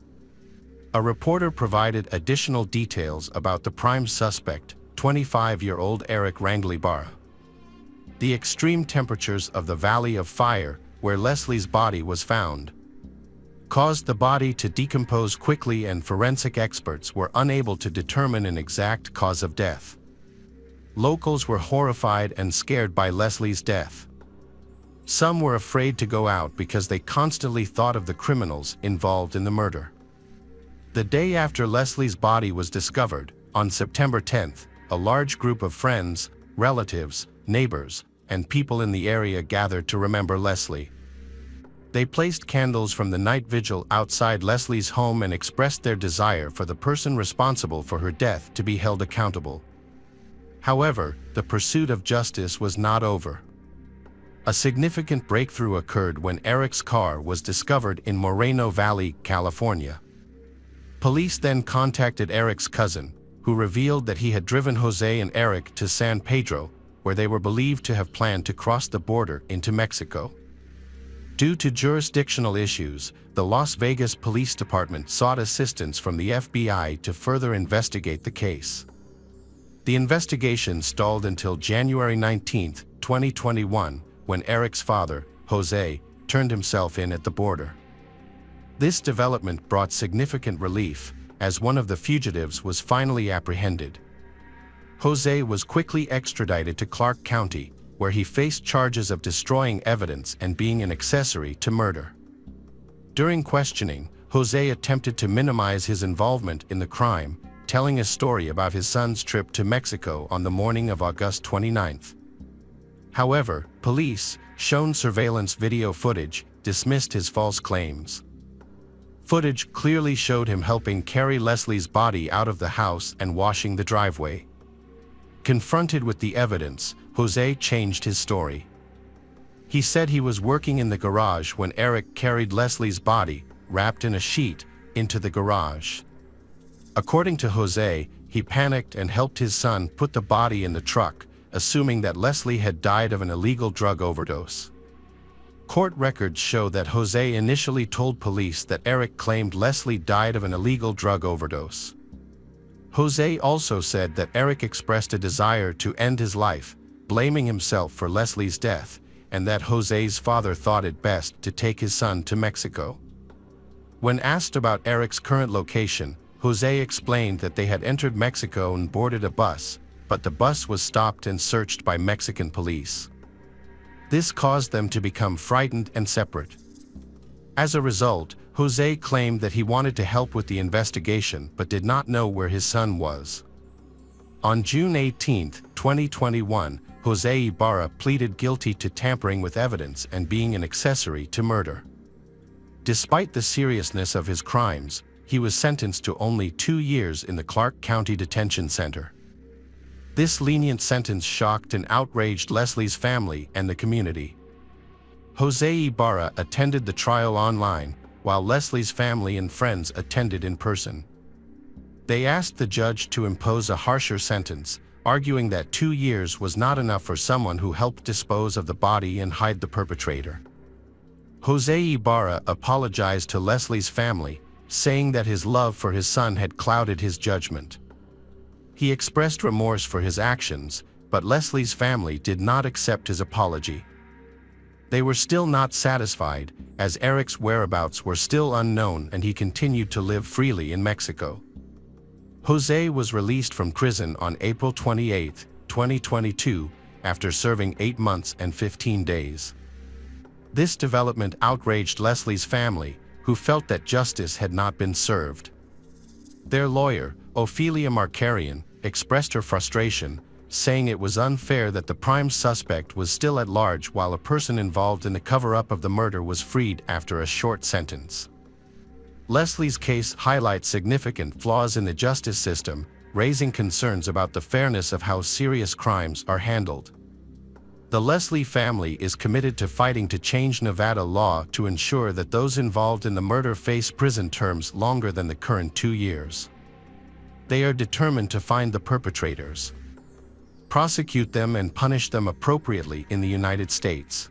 A reporter provided additional details about the prime suspect, 25-year-old Eric Ranglibarra. The extreme temperatures of the Valley of Fire, where Leslie's body was found, caused the body to decompose quickly, and forensic experts were unable to determine an exact cause of death. Locals were horrified and scared by Leslie's death. Some were afraid to go out because they constantly thought of the criminals involved in the murder. The day after Leslie's body was discovered, on September 10th, a large group of friends, relatives, neighbors, and people in the area gathered to remember Leslie. They placed candles from the night vigil outside Leslie's home and expressed their desire for the person responsible for her death to be held accountable. However, the pursuit of justice was not over. A significant breakthrough occurred when Eric's car was discovered in Moreno Valley, California. Police then contacted Eric's cousin, who revealed that he had driven Jose and Eric to San Pedro, where they were believed to have planned to cross the border into Mexico. Due to jurisdictional issues, the Las Vegas Police Department sought assistance from the FBI to further investigate the case. The investigation stalled until January 19, 2021, when Eric's father, Jose, turned himself in at the border. This development brought significant relief, as one of the fugitives was finally apprehended. Jose was quickly extradited to Clark County, where he faced charges of destroying evidence and being an accessory to murder. During questioning, Jose attempted to minimize his involvement in the crime, telling a story about his son's trip to Mexico on the morning of August 29. However, police, shown surveillance video footage, dismissed his false claims. Footage clearly showed him helping carry Leslie's body out of the house and washing the driveway. Confronted with the evidence, Jose changed his story. He said he was working in the garage when Eric carried Leslie's body, wrapped in a sheet, into the garage. According to Jose, he panicked and helped his son put the body in the truck, assuming that Leslie had died of an illegal drug overdose. Court records show that Jose initially told police that Eric claimed Leslie died of an illegal drug overdose. Jose also said that Eric expressed a desire to end his life, blaming himself for Leslie's death, and that Jose's father thought it best to take his son to Mexico. When asked about Eric's current location, Jose explained that they had entered Mexico and boarded a bus, but the bus was stopped and searched by Mexican police. This caused them to become frightened and separate. As a result, Jose claimed that he wanted to help with the investigation but did not know where his son was. On June 18, 2021, Jose Ibarra pleaded guilty to tampering with evidence and being an accessory to murder. Despite the seriousness of his crimes, he was sentenced to only 2 years in the Clark County Detention Center. This lenient sentence shocked and outraged Leslie's family and the community. Jose Ibarra attended the trial online, while Leslie's family and friends attended in person. They asked the judge to impose a harsher sentence, arguing that 2 years was not enough for someone who helped dispose of the body and hide the perpetrator. Jose Ibarra apologized to Leslie's family, saying that his love for his son had clouded his judgment. He expressed remorse for his actions, but Leslie's family did not accept his apology. They were still not satisfied, as Eric's whereabouts were still unknown and he continued to live freely in Mexico. Jose was released from prison on April 28, 2022, after serving 8 months and 15 days. This development outraged Leslie's family, who felt that justice had not been served. Their lawyer, Ophelia Markarian, expressed her frustration, saying it was unfair that the prime suspect was still at large while a person involved in the cover-up of the murder was freed after a short sentence. Leslie's case highlights significant flaws in the justice system, raising concerns about the fairness of how serious crimes are handled. The Leslie family is committed to fighting to change Nevada law to ensure that those involved in the murder face prison terms longer than the current 2 years. They are determined to find the perpetrators, prosecute them and punish them appropriately in the United States.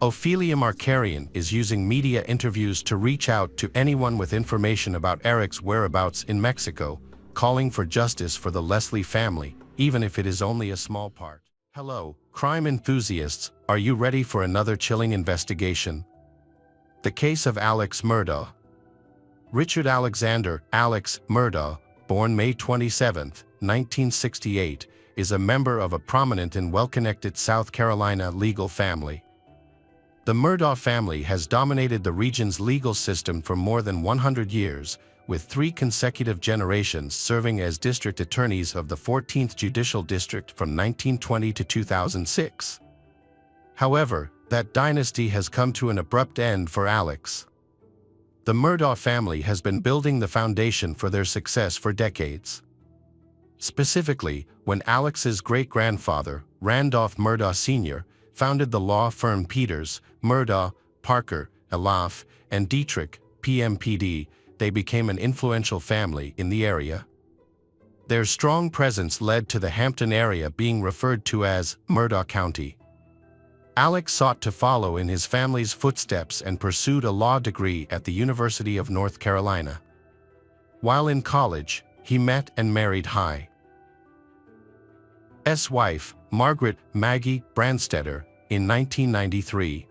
Ophelia Markarian is using media interviews to reach out to anyone with information about Eric's whereabouts in Mexico, calling for justice for the Leslie family, even if it is only a small part. Hello, crime enthusiasts, are you ready for another chilling investigation? The case of Alex Murdaugh. Richard Alexander Alex Murdaugh, born May 27, 1968, is a member of a prominent and well-connected South Carolina legal family. The Murdaugh family has dominated the region's legal system for more than 100 years, with 3 consecutive generations serving as district attorneys of the 14th Judicial District from 1920 to 2006. However, that dynasty has come to an abrupt end for Alex. The Murdaugh family has been building the foundation for their success for decades. Specifically, when Alex's great-grandfather, Randolph Murdaugh Sr., founded the law firm Peters, Murdaugh, Parker, Elaf, and Dietrich, PMPD, they became an influential family in the area. Their strong presence led to the Hampton area being referred to as Murdaugh County. Alex sought to follow in his family's footsteps and pursued a law degree at the University of North Carolina. While in college, he met and married High's wife, Margaret Maggie Brandstetter, in 1993.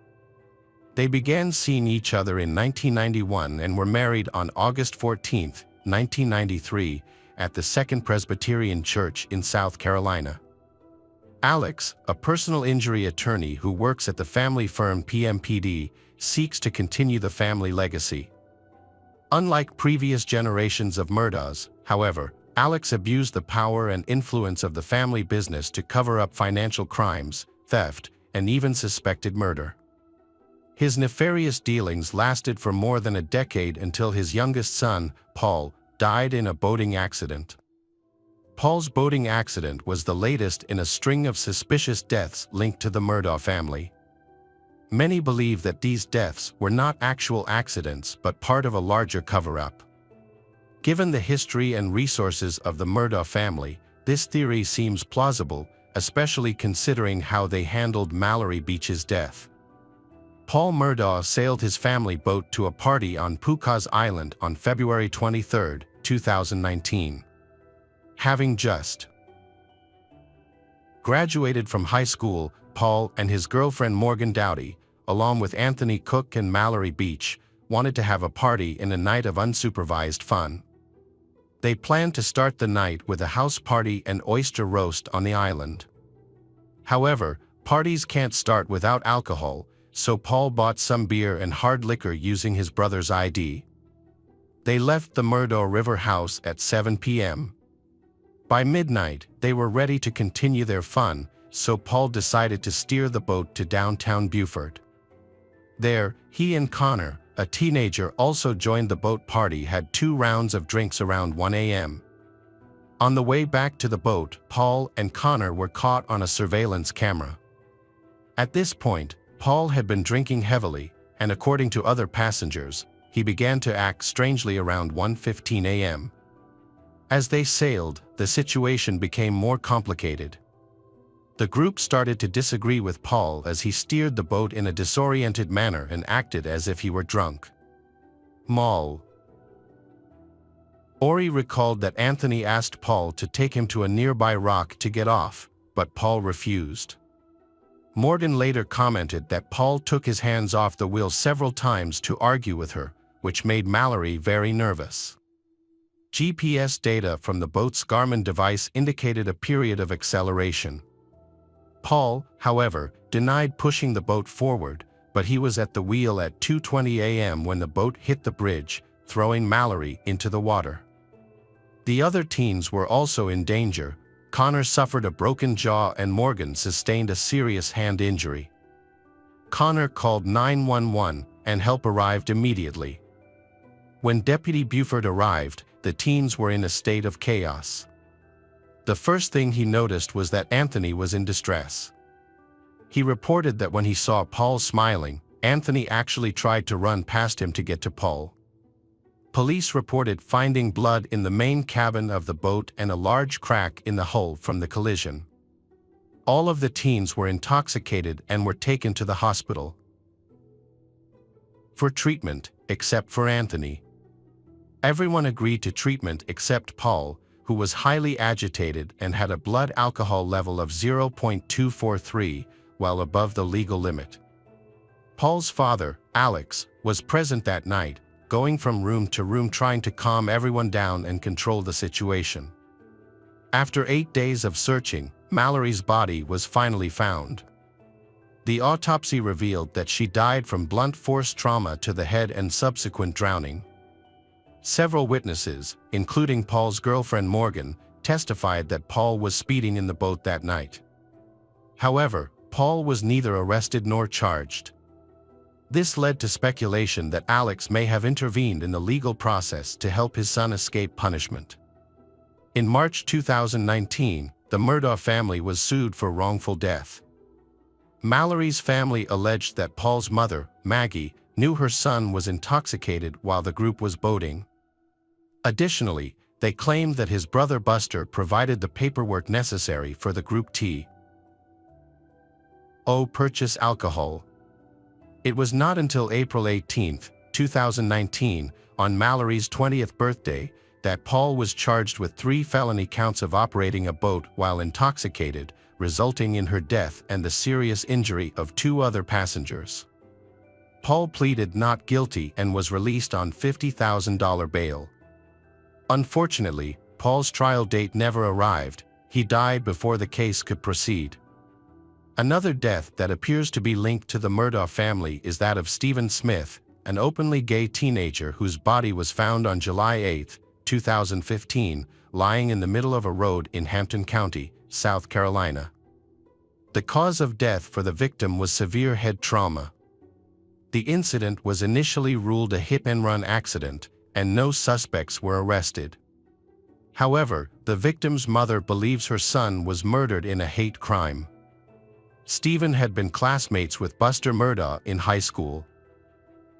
They began seeing each other in 1991 and were married on August 14, 1993, at the Second Presbyterian Church in South Carolina. Alex, a personal injury attorney who works at the family firm PMPD, seeks to continue the family legacy. Unlike previous generations of Murdaughs, however, Alex abused the power and influence of the family business to cover up financial crimes, theft, and even suspected murder. His nefarious dealings lasted for more than a decade until his youngest son, Paul, died in a boating accident. Paul's boating accident was the latest in a string of suspicious deaths linked to the Murdaugh family. Many believe that these deaths were not actual accidents but part of a larger cover-up. Given the history and resources of the Murdaugh family, this theory seems plausible, especially considering how they handled Mallory Beach's death. Paul Murdaugh sailed his family boat to a party on Pucas Island on February 23, 2019. Having just graduated from high school, Paul and his girlfriend Morgan Dowdy, along with Anthony Cook and Mallory Beach, wanted to have a party and a night of unsupervised fun. They planned to start the night with a house party and oyster roast on the island. However, parties can't start without alcohol, so Paul bought some beer and hard liquor using his brother's ID. They left the Murdaugh River house at 7 p.m. By midnight, they were ready to continue their fun, so Paul decided to steer the boat to downtown Beaufort. There, he and Connor, a teenager, also joined the boat party, had 2 rounds of drinks around 1 a.m. On the way back to the boat, Paul and Connor were caught on a surveillance camera. At this point, Paul had been drinking heavily, and according to other passengers, he began to act strangely around 1:15 a.m. As they sailed, the situation became more complicated. The group started to disagree with Paul as he steered the boat in a disoriented manner and acted as if he were drunk. Mallory recalled that Anthony asked Paul to take him to a nearby rock to get off, but Paul refused. Morgan later commented that Paul took his hands off the wheel several times to argue with her, which made Mallory very nervous. GPS data from the boat's Garmin device indicated a period of acceleration. Paul, however, denied pushing the boat forward, but he was at the wheel at 2:20 a.m. when the boat hit the bridge, throwing Mallory into the water. The other teens were also in danger. Connor suffered a broken jaw and Morgan sustained a serious hand injury. Connor called 911 and help arrived immediately. When Deputy Beaufort arrived, the teens were in a state of chaos. The first thing he noticed was that Anthony was in distress. He reported that when he saw Paul smiling, Anthony actually tried to run past him to get to Paul. Police reported finding blood in the main cabin of the boat and a large crack in the hull from the collision. All of the teens were intoxicated and were taken to the hospital for treatment, except for Anthony. Everyone agreed to treatment except Paul, who was highly agitated and had a blood alcohol level of 0.243, while above the legal limit. Paul's father, Alex, was present that night, going from room to room trying to calm everyone down and control the situation. After 8 days of searching, Mallory's body was finally found. The autopsy revealed that she died from blunt force trauma to the head and subsequent drowning. Several witnesses, including Paul's girlfriend Morgan, testified that Paul was speeding in the boat that night. However, Paul was neither arrested nor charged. This led to speculation that Alex may have intervened in the legal process to help his son escape punishment. In March 2019, the Murdaugh family was sued for wrongful death. Mallory's family alleged that Paul's mother, Maggie, knew her son was intoxicated while the group was boating. Additionally, they claimed that his brother Buster provided the paperwork necessary for the group to purchase alcohol. It was not until April 18, 2019, on Mallory's 20th birthday, that Paul was charged with 3 felony counts of operating a boat while intoxicated, resulting in her death and the serious injury of 2 other passengers. Paul pleaded not guilty and was released on $50,000 bail. Unfortunately, Paul's trial date never arrived. He died before the case could proceed. Another death that appears to be linked to the Murdaugh family is that of Stephen Smith, an openly gay teenager whose body was found on July 8, 2015, lying in the middle of a road in Hampton County, South Carolina. The cause of death for the victim was severe head trauma. The incident was initially ruled a hit-and-run accident, and no suspects were arrested. However, the victim's mother believes her son was murdered in a hate crime. Stephen had been classmates with Buster Murdaugh in high school.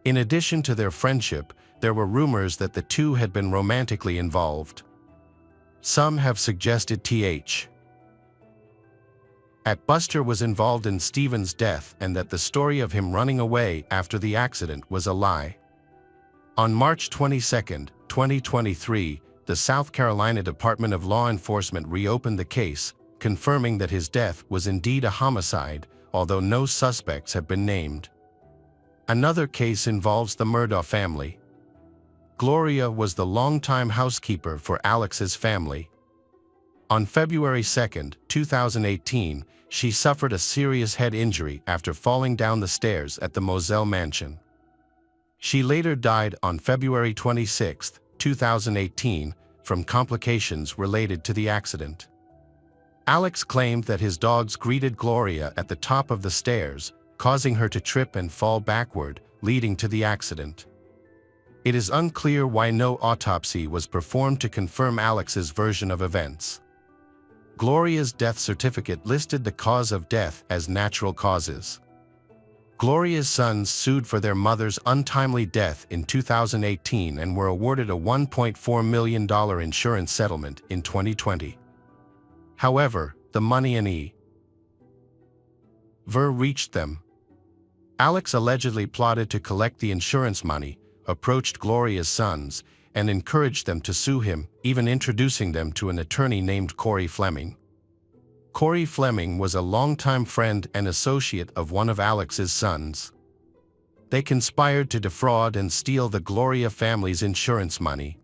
In addition to their friendship, there were rumors that the two had been romantically involved. Some have suggested Buster was involved in Stephen's death and that the story of him running away after the accident was a lie. On March 22, 2023, the South Carolina Department of Law Enforcement reopened the case, confirming that his death was indeed a homicide, although no suspects have been named. Another case involves the Murdaugh family. Gloria was the longtime housekeeper for Alex's family. On February 2, 2018, she suffered a serious head injury after falling down the stairs at the Moselle mansion. She later died on February 26, 2018, from complications related to the accident. Alex claimed that his dogs greeted Gloria at the top of the stairs, causing her to trip and fall backward, leading to the accident. It is unclear why no autopsy was performed to confirm Alex's version of events. Gloria's death certificate listed the cause of death as natural causes. Gloria's sons sued for their mother's untimely death in 2018 and were awarded a $1.4 million insurance settlement in 2020. However, the money and reached them. Alex allegedly plotted to collect the insurance money, approached Gloria's sons, and encouraged them to sue him, even introducing them to an attorney named Corey Fleming. Corey Fleming was a longtime friend and associate of one of Alex's sons. They conspired to defraud and steal the Gloria family's insurance money.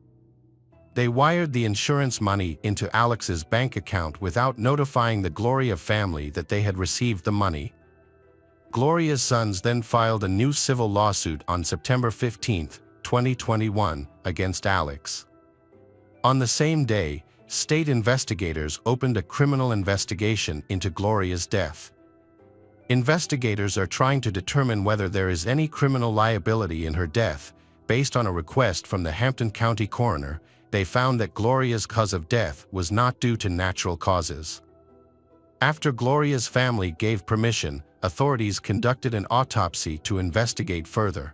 They wired the insurance money into Alex's bank account without notifying the Gloria family that they had received the money. Gloria's sons then filed a new civil lawsuit on September 15, 2021, against Alex. On the same day, state investigators opened a criminal investigation into Gloria's death. Investigators are trying to determine whether there is any criminal liability in her death. Based on a request from the Hampton County coroner, they found that Gloria's cause of death was not due to natural causes. After Gloria's family gave permission, authorities conducted an autopsy to investigate further.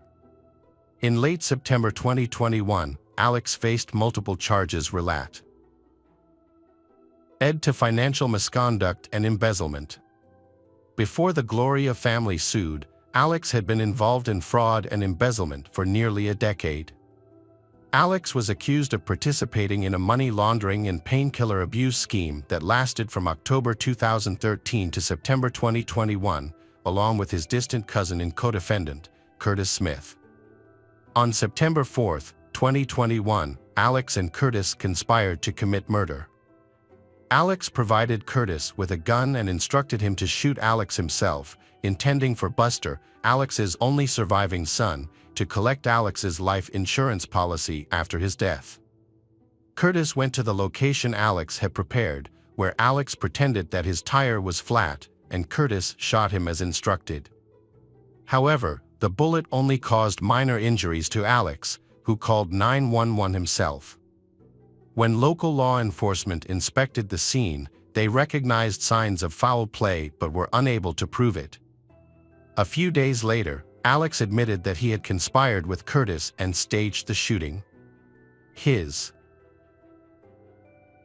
In late September 2021, Alex faced multiple charges related to financial misconduct and embezzlement. Before the Gloria family sued, Alex had been involved in fraud and embezzlement for nearly a decade. Alex was accused of participating in a money laundering and painkiller abuse scheme that lasted from October 2013 to September 2021, along with his distant cousin and co-defendant, Curtis Smith. On September 4, 2021, Alex and Curtis conspired to commit murder. Alex provided Curtis with a gun and instructed him to shoot Alex himself, intending for Buster, Alex's only surviving son, to collect Alex's life insurance policy after his death. Curtis went to the location Alex had prepared, where Alex pretended that his tire was flat, and Curtis shot him as instructed. However, the bullet only caused minor injuries to Alex, who called 911 himself. When local law enforcement inspected the scene, they recognized signs of foul play but were unable to prove it. A few days later, Alex admitted that he had conspired with Curtis and staged the shooting. His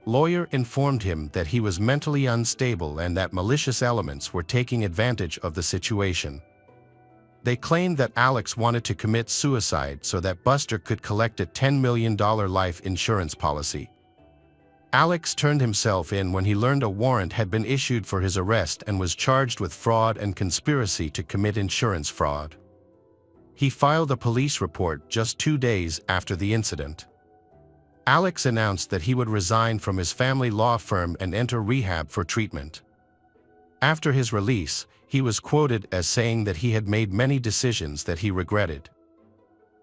lawyer informed him that he was mentally unstable and that malicious elements were taking advantage of the situation. They claimed that Alex wanted to commit suicide so that Buster could collect a $10 million life insurance policy. Alex turned himself in when he learned a warrant had been issued for his arrest and was charged with fraud and conspiracy to commit insurance fraud. He filed a police report just 2 days after the incident. Alex announced that he would resign from his family law firm and enter rehab for treatment. After his release, he was quoted as saying that he had made many decisions that he regretted.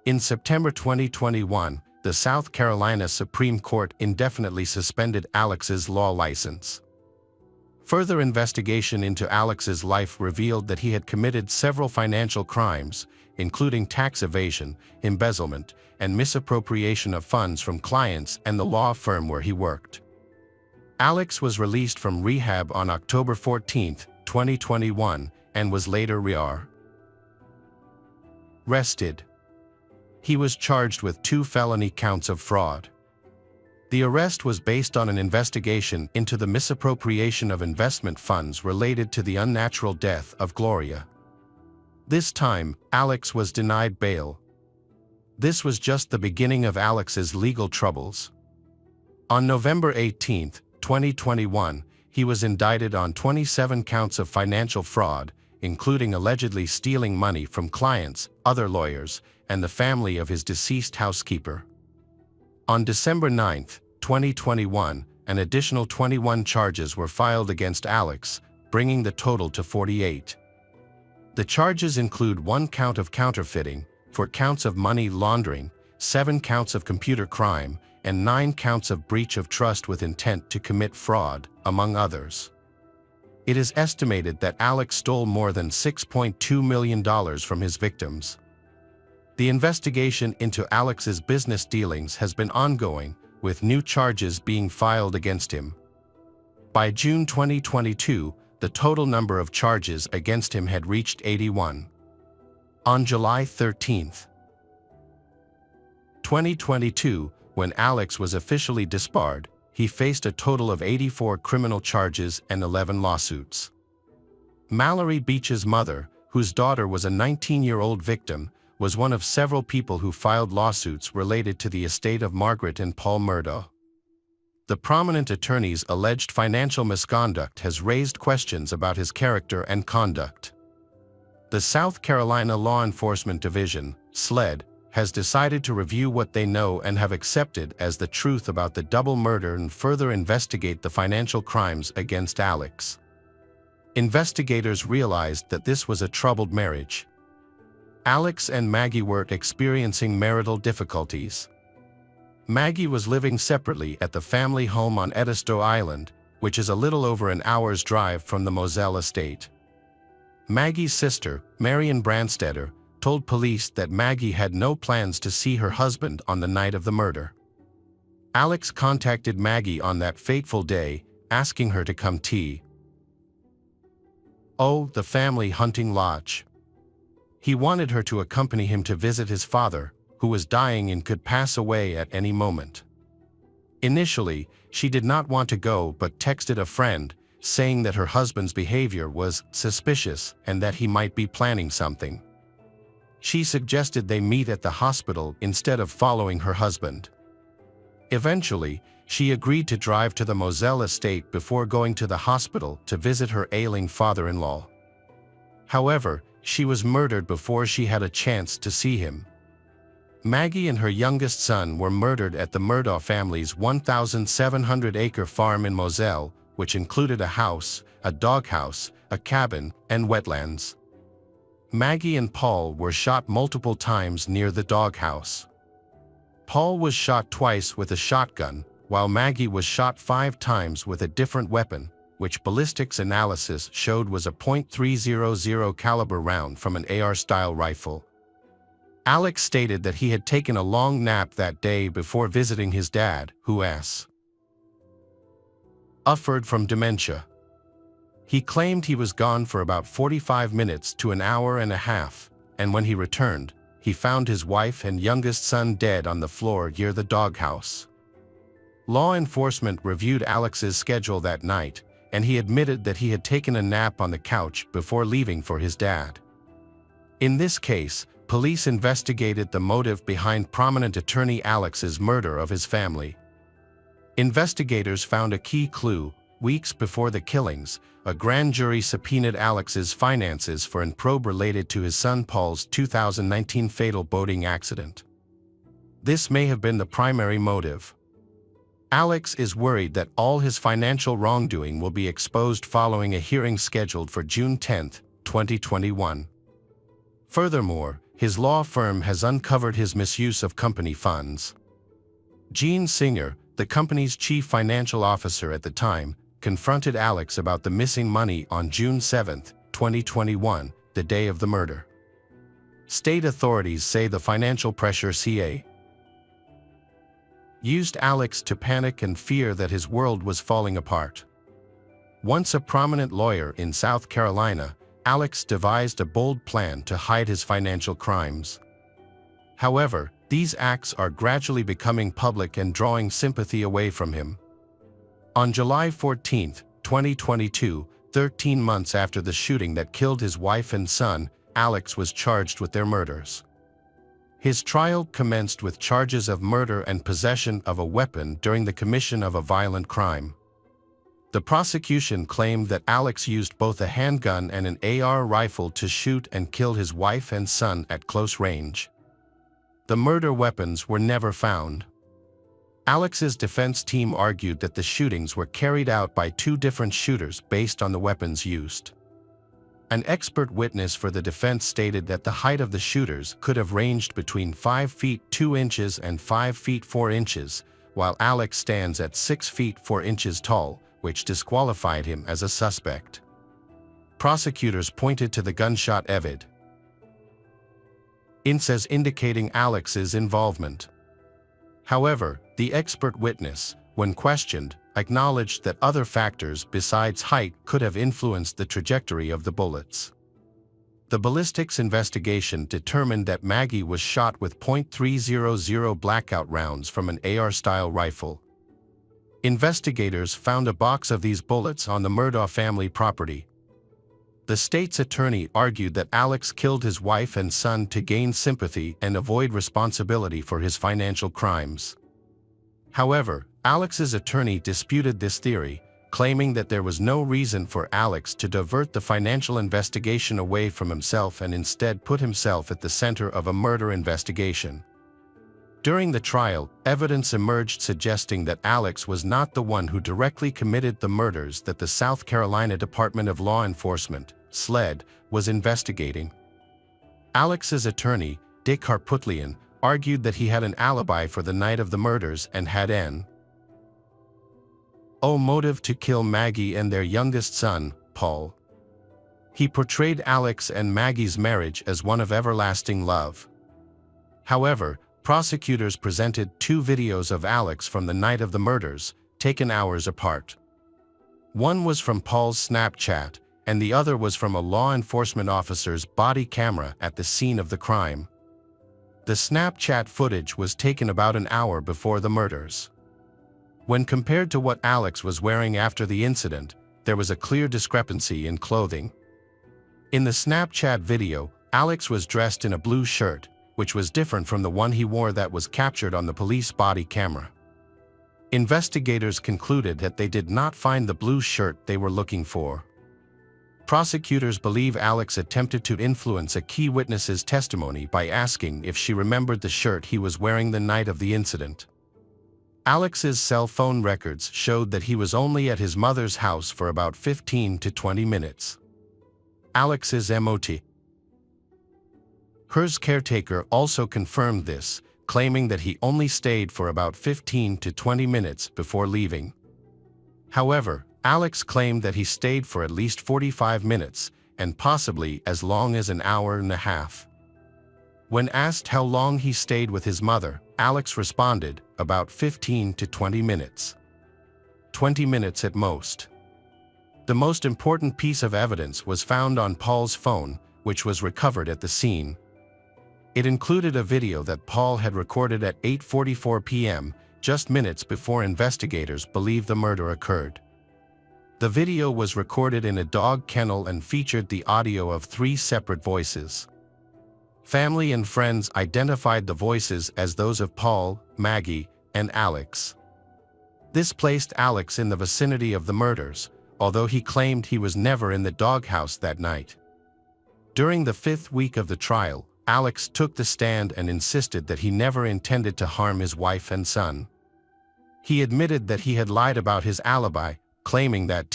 In September 2021, the South Carolina Supreme Court indefinitely suspended Alex's law license. Further investigation into Alex's life revealed that he had committed several financial crimes, including tax evasion, embezzlement, and misappropriation of funds from clients and the law firm where he worked. Alex was released from rehab on October 14, 2021, and was later arrested. He was charged with 2 felony counts of fraud. The arrest was based on an investigation into the misappropriation of investment funds related to the unnatural death of Gloria. This time, Alex was denied bail. This was just the beginning of Alex's legal troubles. On November 18, 2021, he was indicted on 27 counts of financial fraud, including allegedly stealing money from clients, other lawyers, and the family of his deceased housekeeper. On December 9, 2021, an additional 21 charges were filed against Alex, bringing the total to 48. The charges include 1 count of counterfeiting, 4 counts of money laundering, 7 counts of computer crime, and 9 counts of breach of trust with intent to commit fraud, among others. It is estimated that Alex stole more than $6.2 million from his victims. The investigation into Alex's business dealings has been ongoing, with new charges being filed against him. By June 2022, the total number of charges against him had reached 81. On July 13, 2022, when Alex was officially disbarred, he faced a total of 84 criminal charges and 11 lawsuits. Mallory Beach's mother, whose daughter was a 19-year-old victim, was one of several people who filed lawsuits related to the estate of Margaret and Paul Murdaugh. The prominent attorney's alleged financial misconduct has raised questions about his character and conduct. The South Carolina Law Enforcement Division, SLED, has decided to review what they know and have accepted as the truth about the double murder and further investigate the financial crimes against Alex. Investigators realized that this was a troubled marriage. Alex and Maggie were experiencing marital difficulties. Maggie was living separately at the family home on Edisto Island, which is a little over an hour's drive from the Moselle estate. Maggie's sister, Marion Branstetter, told police that Maggie had no plans to see her husband on the night of the murder. Alex contacted Maggie on that fateful day, asking her to come to the family hunting lodge. He wanted her to accompany him to visit his father, who was dying and could pass away at any moment. Initially, she did not want to go but texted a friend, saying that her husband's behavior was suspicious and that he might be planning something. She suggested they meet at the hospital instead of following her husband. Eventually, she agreed to drive to the Moselle estate before going to the hospital to visit her ailing father-in-law. However, she was murdered before she had a chance to see him. Maggie and her youngest son were murdered at the Murdaugh family's 1,700-acre farm in Moselle, which included a house, a doghouse, a cabin, and wetlands. Maggie and Paul were shot multiple times near the doghouse. Paul was shot twice with a shotgun, while Maggie was shot 5 times with a different weapon, which ballistics analysis showed was a .300 caliber round from an AR-style rifle. Alex stated that he had taken a long nap that day before visiting his dad, who suffered from dementia. He claimed he was gone for about 45 minutes to an hour and a half, and when he returned, he found his wife and youngest son dead on the floor near the doghouse. Law enforcement reviewed Alex's schedule that night, and he admitted that he had taken a nap on the couch before leaving for his dad. In this case, police investigated the motive behind prominent attorney Alex's murder of his family. Investigators found a key clue. Weeks before the killings, a grand jury subpoenaed Alex's finances for an probe related to his son Paul's 2019 fatal boating accident. This may have been the primary motive. Alex is worried that all his financial wrongdoing will be exposed following a hearing scheduled for June 10, 2021. Furthermore, his law firm has uncovered his misuse of company funds. Gene Singer, the company's chief financial officer at the time, confronted Alex about the missing money on June 7, 2021, the day of the murder. State authorities say the financial pressure used Alex to panic and fear that his world was falling apart. Once a prominent lawyer in South Carolina, Alex devised a bold plan to hide his financial crimes. However, these acts are gradually becoming public and drawing sympathy away from him. On July 14, 2022, 13 months after the shooting that killed his wife and son, Alex was charged with their murders. His trial commenced with charges of murder and possession of a weapon during the commission of a violent crime. The prosecution claimed that Alex used both a handgun and an AR rifle to shoot and kill his wife and son at close range. The murder weapons were never found. Alex's defense team argued that the shootings were carried out by two different shooters based on the weapons used. An expert witness for the defense stated that the height of the shooters could have ranged between 5 feet 2 inches and 5 feet 4 inches, while Alex stands at 6 feet 4 inches tall, which disqualified him as a suspect. Prosecutors pointed to the gunshot evidence as indicating Alex's involvement. However, the expert witness, when questioned, acknowledged that other factors besides height could have influenced the trajectory of the bullets. The ballistics investigation determined that Maggie was shot with .300 blackout rounds from an AR-style rifle. Investigators found a box of these bullets on the Murdaugh family property. The state's attorney argued that Alex killed his wife and son to gain sympathy and avoid responsibility for his financial crimes. However, Alex's attorney disputed this theory, claiming that there was no reason for Alex to divert the financial investigation away from himself and instead put himself at the center of a murder investigation. During the trial, evidence emerged suggesting that Alex was not the one who directly committed the murders that the South Carolina Department of Law Enforcement, SLED, was investigating. Alex's attorney, Dick Harputlian, argued that he had an alibi for the night of the murders and had an motive to kill Maggie and their youngest son, Paul. He portrayed Alex and Maggie's marriage as one of everlasting love. However, prosecutors presented two videos of Alex from the night of the murders, taken hours apart. One was from Paul's Snapchat, and the other was from a law enforcement officer's body camera at the scene of the crime. The Snapchat footage was taken about an hour before the murders. When compared to what Alex was wearing after the incident, there was a clear discrepancy in clothing. In the Snapchat video, Alex was dressed in a blue shirt, which was different from the one he wore that was captured on the police body camera. Investigators concluded that they did not find the blue shirt they were looking for. Prosecutors believe Alex attempted to influence a key witness's testimony by asking if she remembered the shirt he was wearing the night of the incident. Alex's cell phone records showed that he was only at his mother's house for about 15 to 20 minutes. Alex's Her's caretaker also confirmed this, claiming that he only stayed for about 15 to 20 minutes before leaving. However, Alex claimed that he stayed for at least 45 minutes, and possibly as long as an hour and a half. When asked how long he stayed with his mother, Alex responded, "About 15 to 20 minutes. 20 minutes at most." The most important piece of evidence was found on Paul's phone, which was recovered at the scene. It included a video that Paul had recorded at 8:44 p.m., just minutes before investigators believe the murder occurred. The video was recorded in a dog kennel and featured the audio of 3 separate voices. Family and friends identified the voices as those of Paul, Maggie, and Alex. This placed Alex in the vicinity of the murders, although he claimed he was never in the doghouse that night. During the 5th week of the trial, Alex took the stand and insisted that he never intended to harm his wife and son. He admitted that he had lied about his alibi, claiming that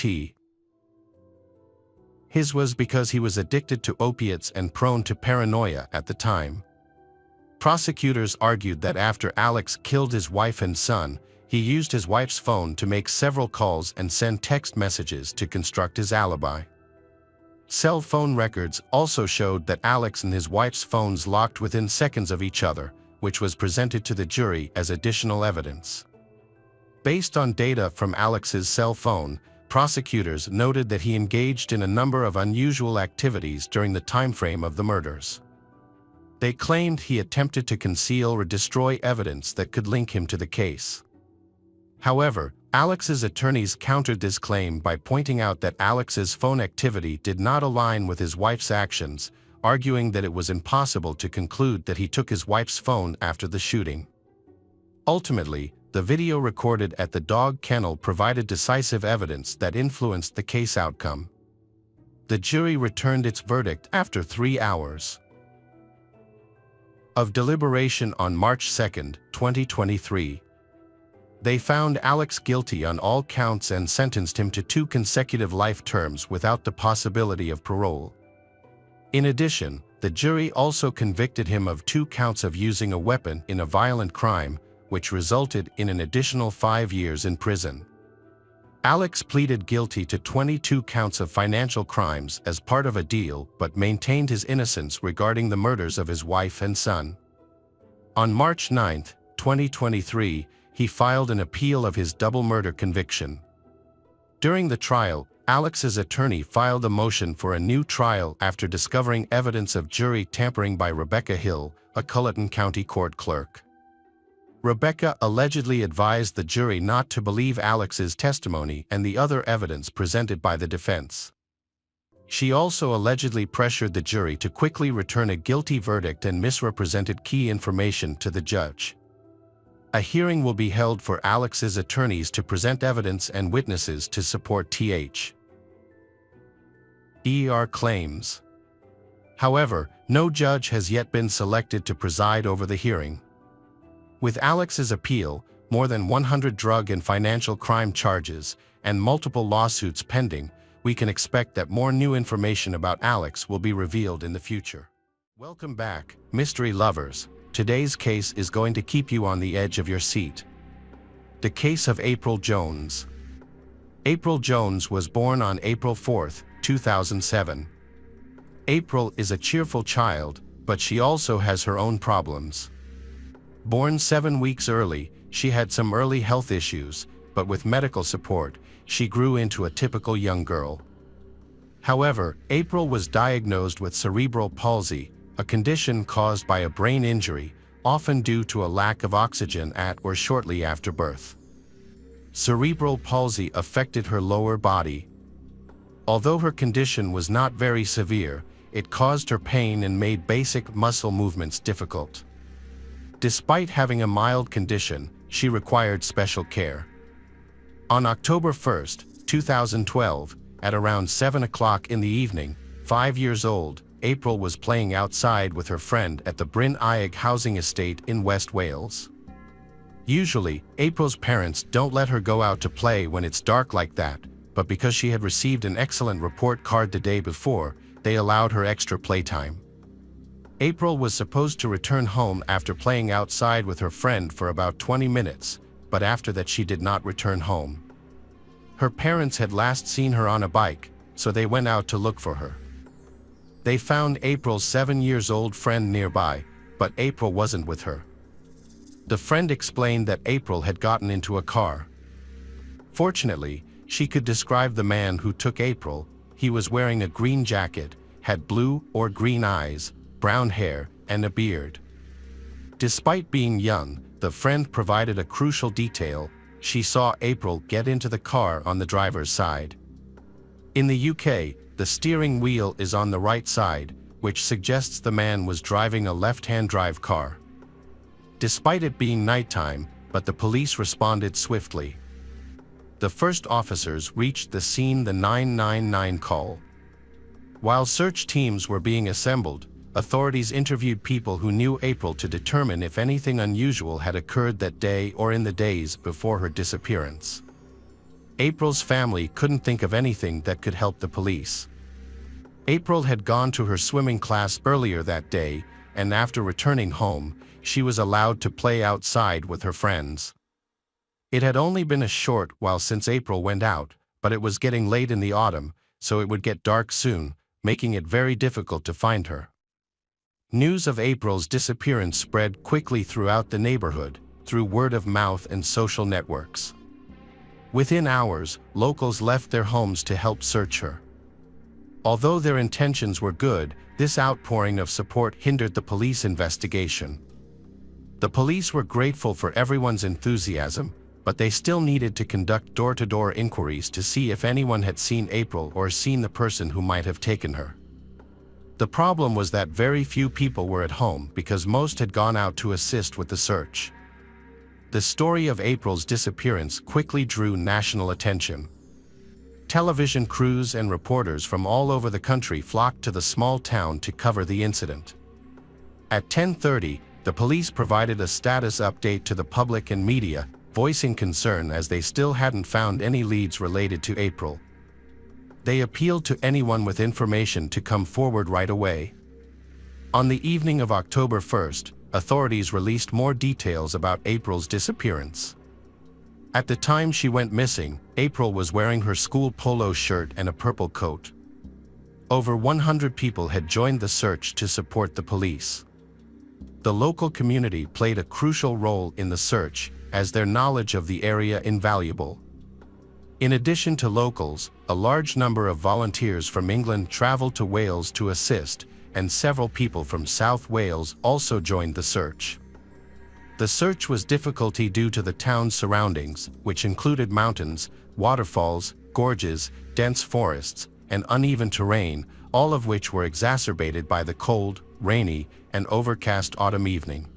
his was because he was addicted to opiates and prone to paranoia at the time. Prosecutors argued that after Alex killed his wife and son, he used his wife's phone to make several calls and send text messages to construct his alibi. Cell phone records also showed that Alex and his wife's phones locked within seconds of each other, which was presented to the jury as additional evidence. Based on data from Alex's cell phone, prosecutors noted that he engaged in a number of unusual activities during the timeframe of the murders. They claimed he attempted to conceal or destroy evidence that could link him to the case. However, Alex's attorneys countered this claim by pointing out that Alex's phone activity did not align with his wife's actions, arguing that it was impossible to conclude that he took his wife's phone after the shooting. Ultimately, the video recorded at the dog kennel provided decisive evidence that influenced the case outcome. The jury returned its verdict after 3 hours of deliberation on March 2, 2023. They found Alex guilty on all counts and sentenced him to 2 consecutive life terms without the possibility of parole. In addition, the jury also convicted him of 2 counts of using a weapon in a violent crime, which resulted in an additional 5 years in prison. Alex pleaded guilty to 22 counts of financial crimes as part of a deal but maintained his innocence regarding the murders of his wife and son. On March 9, 2023, he filed an appeal of his double murder conviction. During the trial, Alex's attorney filed a motion for a new trial after discovering evidence of jury tampering by Rebecca Hill, a Culleton County court clerk. Rebecca allegedly advised the jury not to believe Alex's testimony and the other evidence presented by the defense. She also allegedly pressured the jury to quickly return a guilty verdict and misrepresented key information to the judge. A hearing will be held for Alex's attorneys to present evidence and witnesses to support her claims. However, no judge has yet been selected to preside over the hearing. With Alex's appeal, more than 100 drug and financial crime charges, and multiple lawsuits pending, we can expect that more new information about Alex will be revealed in the future. Welcome back, mystery lovers. Today's case is going to keep you on the edge of your seat. The case of April Jones. April Jones was born on April 4, 2007. April is a cheerful child, but she also has her own problems. Born 7 weeks early, she had some early health issues, but with medical support, she grew into a typical young girl. However, April was diagnosed with cerebral palsy, a condition caused by a brain injury, often due to a lack of oxygen at or shortly after birth. Cerebral palsy affected her lower body. Although her condition was not very severe, it caused her pain and made basic muscle movements difficult. Despite having a mild condition, she required special care. On October 1, 2012, at around 7 o'clock in the evening, 5 years old, April was playing outside with her friend at the Bryn Aeg housing estate in West Wales. Usually, April's parents don't let her go out to play when it's dark like that, but because she had received an excellent report card the day before, they allowed her extra playtime. April was supposed to return home after playing outside with her friend for about 20 minutes, but after that she did not return home. Her parents had last seen her on a bike, so they went out to look for her. They found April's 7-year-old friend nearby, but April wasn't with her. The friend explained that April had gotten into a car. Fortunately, she could describe the man who took April. He was wearing a green jacket, had blue or green eyes, brown hair, and a beard. Despite being young, the friend provided a crucial detail. She saw April get into the car on the driver's side. In the UK, the steering wheel is on the right side, which suggests the man was driving a left-hand drive car. Despite it being nighttime, but the police responded swiftly. The first officers reached the scene, the 999 call. While search teams were being assembled, authorities interviewed people who knew April to determine if anything unusual had occurred that day or in the days before her disappearance. April's family couldn't think of anything that could help the police. April had gone to her swimming class earlier that day, and after returning home, she was allowed to play outside with her friends. It had only been a short while since April went out, but it was getting late in the autumn, so it would get dark soon, making it very difficult to find her. News of April's disappearance spread quickly throughout the neighborhood, through word of mouth and social networks. Within hours, locals left their homes to help search her. Although their intentions were good, this outpouring of support hindered the police investigation. The police were grateful for everyone's enthusiasm, but they still needed to conduct door-to-door inquiries to see if anyone had seen April or seen the person who might have taken her. The problem was that very few people were at home because most had gone out to assist with the search. The story of April's disappearance quickly drew national attention. Television crews and reporters from all over the country flocked to the small town to cover the incident. At 10:30, the police provided a status update to the public and media, voicing concern as they still hadn't found any leads related to April. They appealed to anyone with information to come forward right away. On the evening of October 1st, authorities released more details about April's disappearance. At the time she went missing, April was wearing her school polo shirt and a purple coat. Over 100 people had joined the search to support the police. The local community played a crucial role in the search, as their knowledge of the area invaluable. In addition to locals, a large number of volunteers from England traveled to Wales to assist, and several people from South Wales also joined the search. The search was difficult due to the town's surroundings, which included mountains, waterfalls, gorges, dense forests, and uneven terrain, all of which were exacerbated by the cold, rainy, and overcast autumn evening.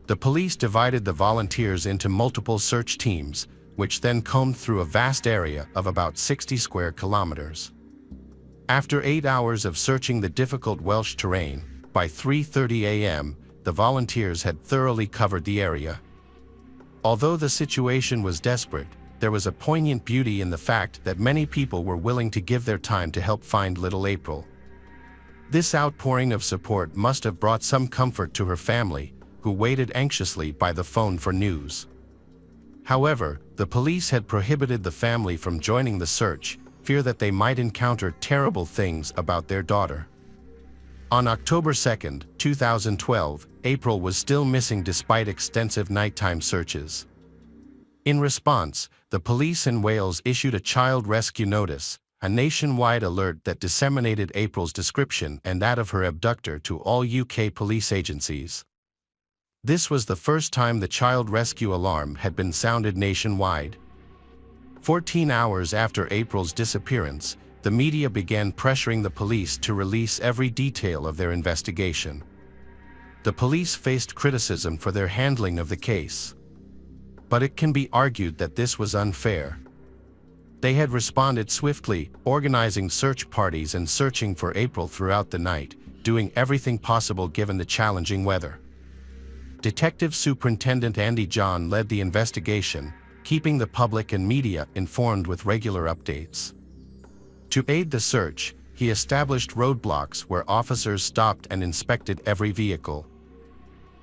The police divided the volunteers into multiple search teams, which then combed through a vast area of about 60 square kilometers. After 8 hours of searching the difficult Welsh terrain, by 3:30 a.m., the volunteers had thoroughly covered the area. Although the situation was desperate, there was a poignant beauty in the fact that many people were willing to give their time to help find little April. This outpouring of support must have brought some comfort to her family, who waited anxiously by the phone for news. However, the police had prohibited the family from joining the search, fear that they might encounter terrible things about their daughter. On October 2, 2012, April was still missing despite extensive nighttime searches. In response, the police in Wales issued a child rescue notice, a nationwide alert that disseminated April's description and that of her abductor to all UK police agencies. This was the first time the child rescue alarm had been sounded nationwide. 14 hours after April's disappearance, the media began pressuring the police to release every detail of their investigation. The police faced criticism for their handling of the case. But it can be argued that this was unfair. They had responded swiftly, organizing search parties and searching for April throughout the night, doing everything possible given the challenging weather. Detective Superintendent Andy John led the investigation, keeping the public and media informed with regular updates. To aid the search, he established roadblocks where officers stopped and inspected every vehicle.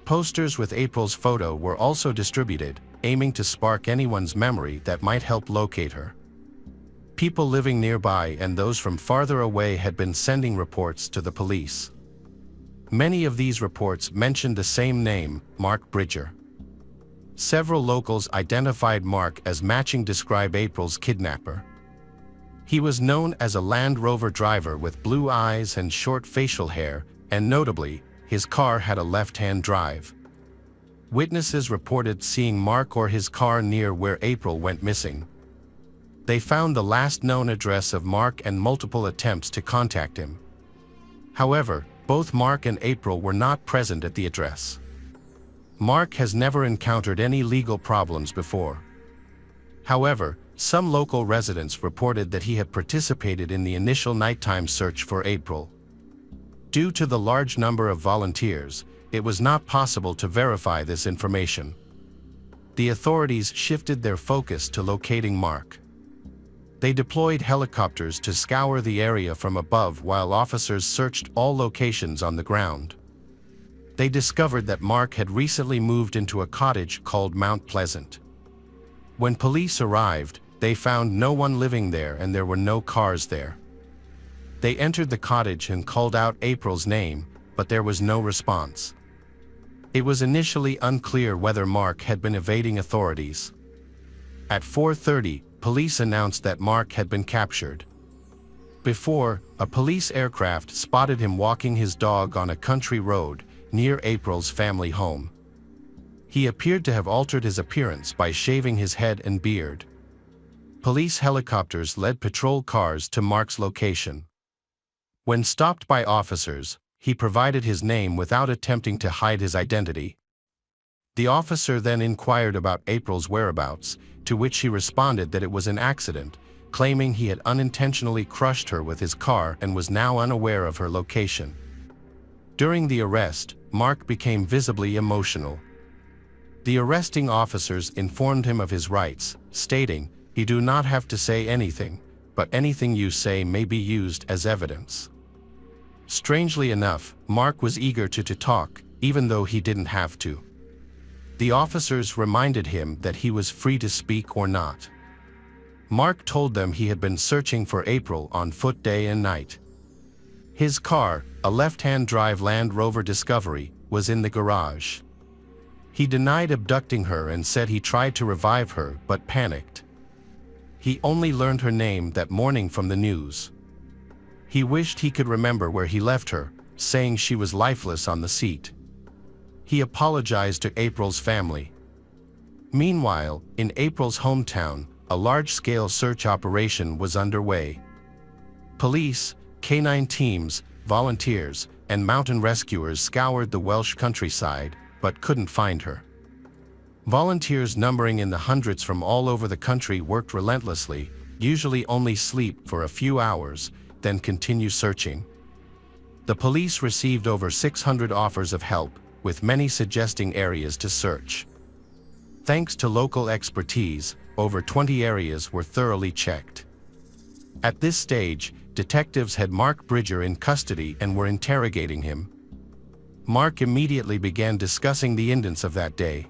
Posters with April's photo were also distributed, aiming to spark anyone's memory that might help locate her. People living nearby and those from farther away had been sending reports to the police. Many of these reports mentioned the same name, Mark Bridger. Several locals identified Mark as matching describe April's kidnapper. He was known as a Land Rover driver with blue eyes and short facial hair, and notably, his car had a left-hand drive. Witnesses reported seeing Mark or his car near where April went missing. They found the last known address of Mark and multiple attempts to contact him. However, both Mark and April were not present at the address. Mark has never encountered any legal problems before. However, some local residents reported that he had participated in the initial nighttime search for April. Due to the large number of volunteers, it was not possible to verify this information. The authorities shifted their focus to locating Mark. They deployed helicopters to scour the area from above while officers searched all locations on the ground. They discovered that Mark had recently moved into a cottage called Mount Pleasant. When police arrived, they found no one living there and there were no cars there. They entered the cottage and called out April's name, but there was no response. It was initially unclear whether Mark had been evading authorities. At 4:30, police announced that Mark had been captured. Before, a police aircraft spotted him walking his dog on a country road near April's family home. He appeared to have altered his appearance by shaving his head and beard. Police helicopters led patrol cars to Mark's location. When stopped by officers, he provided his name without attempting to hide his identity. The officer then inquired about April's whereabouts, to which he responded that it was an accident, claiming he had unintentionally crushed her with his car and was now unaware of her location. During the arrest, Mark became visibly emotional. The arresting officers informed him of his rights, stating, "You do not have to say anything, but anything you say may be used as evidence." Strangely enough, Mark was eager to talk, even though he didn't have to. The officers reminded him that he was free to speak or not. Mark told them he had been searching for April on foot day and night. His car, a left-hand drive Land Rover Discovery, was in the garage. He denied abducting her and said he tried to revive her but panicked. He only learned her name that morning from the news. He wished he could remember where he left her, saying she was lifeless on the seat. He apologized to April's family. Meanwhile, in April's hometown, a large-scale search operation was underway. Police, canine teams, volunteers, and mountain rescuers scoured the Welsh countryside, but couldn't find her. Volunteers numbering in the hundreds from all over the country worked relentlessly, usually only sleep for a few hours, then continue searching. The police received over 600 offers of help, with many suggesting areas to search. Thanks to local expertise, over 20 areas were thoroughly checked. At this stage, detectives had Mark Bridger in custody and were interrogating him. Mark immediately began discussing the incidents of that day.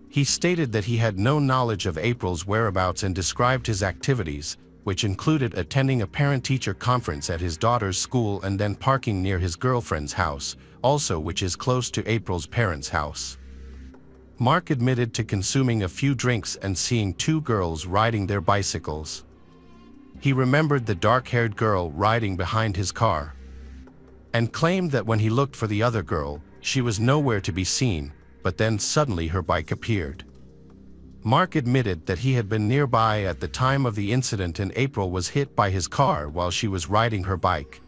He stated that he had no knowledge of April's whereabouts and described his activities, which included attending a parent-teacher conference at his daughter's school and then parking near his girlfriend's house, also which is close to April's parents' house. Mark admitted to consuming a few drinks and seeing two girls riding their bicycles. He remembered the dark-haired girl riding behind his car, and claimed that when he looked for the other girl, she was nowhere to be seen, but then suddenly her bike appeared. Mark admitted that he had been nearby at the time of the incident and April was hit by his car while she was riding her bike.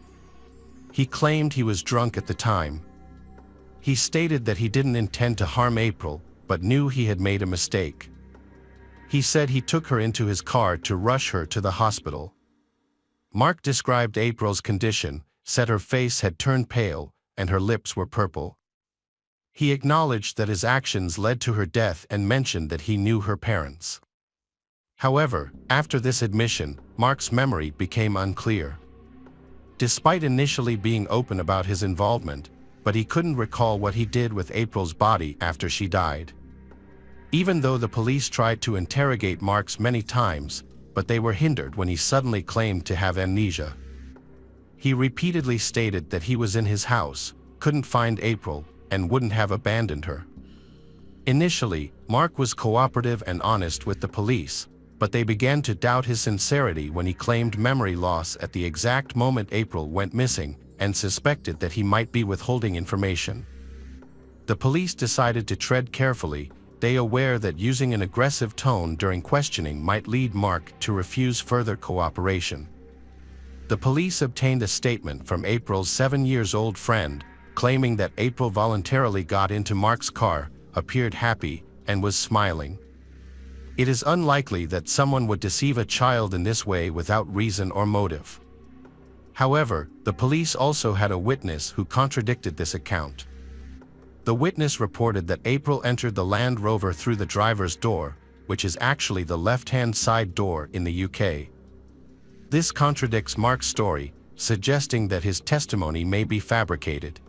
He claimed he was drunk at the time. He stated that he didn't intend to harm April, but knew he had made a mistake. He said he took her into his car to rush her to the hospital. Mark described April's condition, said her face had turned pale, and her lips were purple. He acknowledged that his actions led to her death and mentioned that he knew her parents. However, after this admission, Mark's memory became unclear. Despite initially being open about his involvement, but he couldn't recall what he did with April's body after she died. Even though the police tried to interrogate Mark many times, but they were hindered when he suddenly claimed to have amnesia. He repeatedly stated that he was in his house, couldn't find April and wouldn't have abandoned her. Initially, Mark was cooperative and honest with the police, but they began to doubt his sincerity when he claimed memory loss at the exact moment April went missing and suspected that he might be withholding information. The police decided to tread carefully, they aware that using an aggressive tone during questioning might lead Mark to refuse further cooperation. The police obtained a statement from April's 7-year-old friend, claiming that April voluntarily got into Mark's car, appeared happy, and was smiling. It is unlikely that someone would deceive a child in this way without reason or motive. However, the police also had a witness who contradicted this account. The witness reported that April entered the Land Rover through the driver's door, which is actually the left-hand side door in the UK. This contradicts Mark's story, suggesting that his testimony may be fabricated.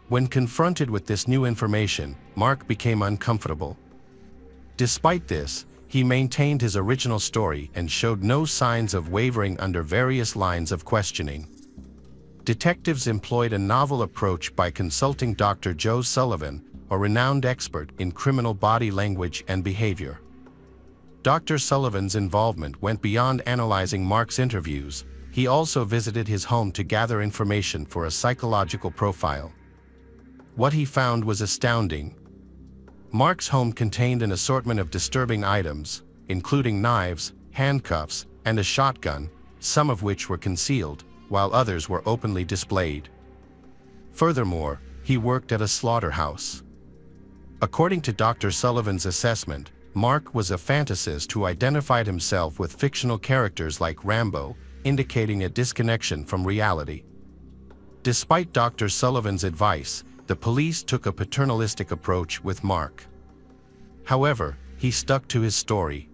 When confronted with this new information, Mark became uncomfortable. Despite this, he maintained his original story and showed no signs of wavering under various lines of questioning. Detectives employed a novel approach by consulting Dr. Joe Sullivan, a renowned expert in criminal body language and behavior. Dr. Sullivan's involvement went beyond analyzing Mark's interviews. He also visited his home to gather information for a psychological profile. What he found was astounding. Mark's home contained an assortment of disturbing items, including knives, handcuffs, and a shotgun, some of which were concealed, while others were openly displayed. Furthermore, he worked at a slaughterhouse. According to Dr. Sullivan's assessment, Mark was a fantasist who identified himself with fictional characters like Rambo, indicating a disconnection from reality. Despite Dr. Sullivan's advice, the police took a paternalistic approach with Mark. However, he stuck to his story.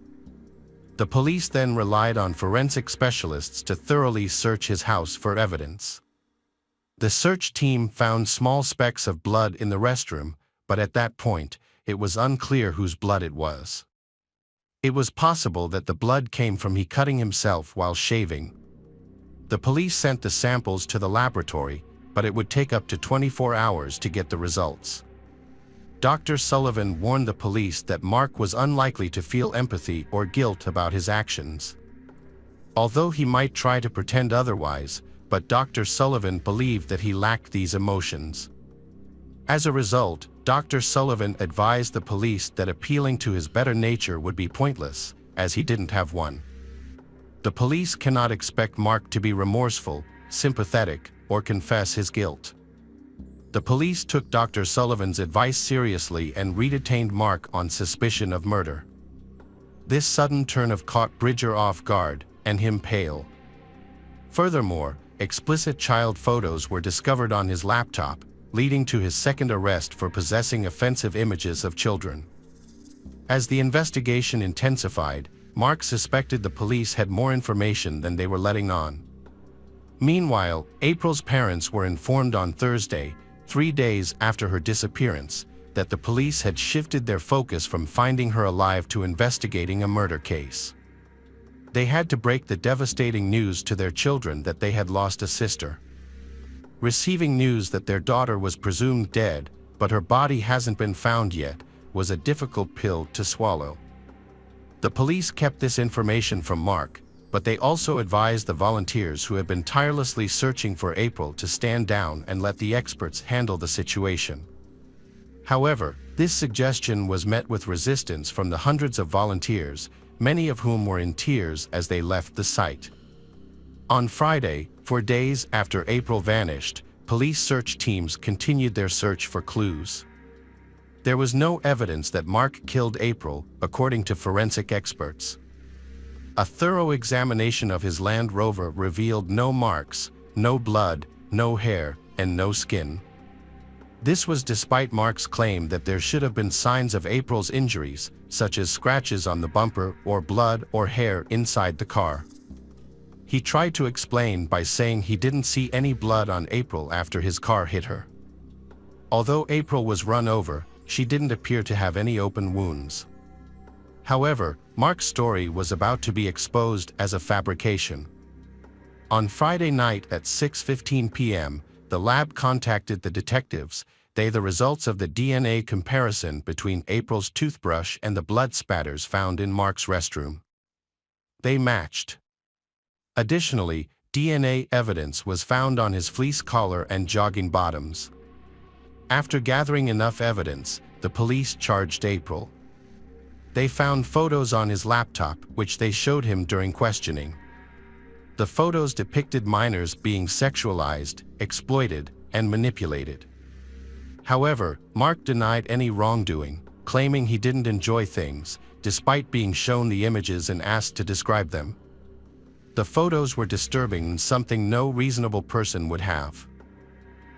The police then relied on forensic specialists to thoroughly search his house for evidence. The search team found small specks of blood in the restroom, but at that point, it was unclear whose blood it was. It was possible that the blood came from he cutting himself while shaving. The police sent the samples to the laboratory, but it would take up to 24 hours to get the results. Dr. Sullivan warned the police that Mark was unlikely to feel empathy or guilt about his actions. Although he might try to pretend otherwise, but Dr. Sullivan believed that he lacked these emotions. As a result, Dr. Sullivan advised the police that appealing to his better nature would be pointless, as he didn't have one. The police cannot expect Mark to be remorseful, sympathetic, or confess his guilt. The police took Dr. Sullivan's advice seriously and redetained Mark on suspicion of murder. This sudden turn caught Bridger off guard, and him pale. Furthermore, explicit child photos were discovered on his laptop, leading to his second arrest for possessing offensive images of children. As the investigation intensified, Mark suspected the police had more information than they were letting on. Meanwhile, April's parents were informed on Thursday, 3 days after her disappearance, that the police had shifted their focus from finding her alive to investigating a murder case. They had to break the devastating news to their children that they had lost a sister. Receiving news that their daughter was presumed dead, but her body hasn't been found yet, was a difficult pill to swallow. The police kept this information from Mark, but they also advised the volunteers who had been tirelessly searching for April to stand down and let the experts handle the situation. However, this suggestion was met with resistance from the hundreds of volunteers, many of whom were in tears as they left the site. On Friday, 4 days after April vanished, police search teams continued their search for clues. There was no evidence that Mark killed April, according to forensic experts. A thorough examination of his Land Rover revealed no marks, no blood, no hair, and no skin. This was despite Mark's claim that there should have been signs of April's injuries, such as scratches on the bumper or blood or hair inside the car. He tried to explain by saying he didn't see any blood on April after his car hit her. Although April was run over, she didn't appear to have any open wounds. However, Mark's story was about to be exposed as a fabrication. On Friday night at 6:15 p.m., the lab contacted the detectives, the results of the DNA comparison between April's toothbrush and the blood spatters found in Mark's restroom. They matched. Additionally, DNA evidence was found on his fleece collar and jogging bottoms. After gathering enough evidence, the police charged April. They found photos on his laptop, which they showed him during questioning. The photos depicted minors being sexualized, exploited, and manipulated. However, Mark denied any wrongdoing, claiming he didn't enjoy things, despite being shown the images and asked to describe them. The photos were disturbing and something no reasonable person would have.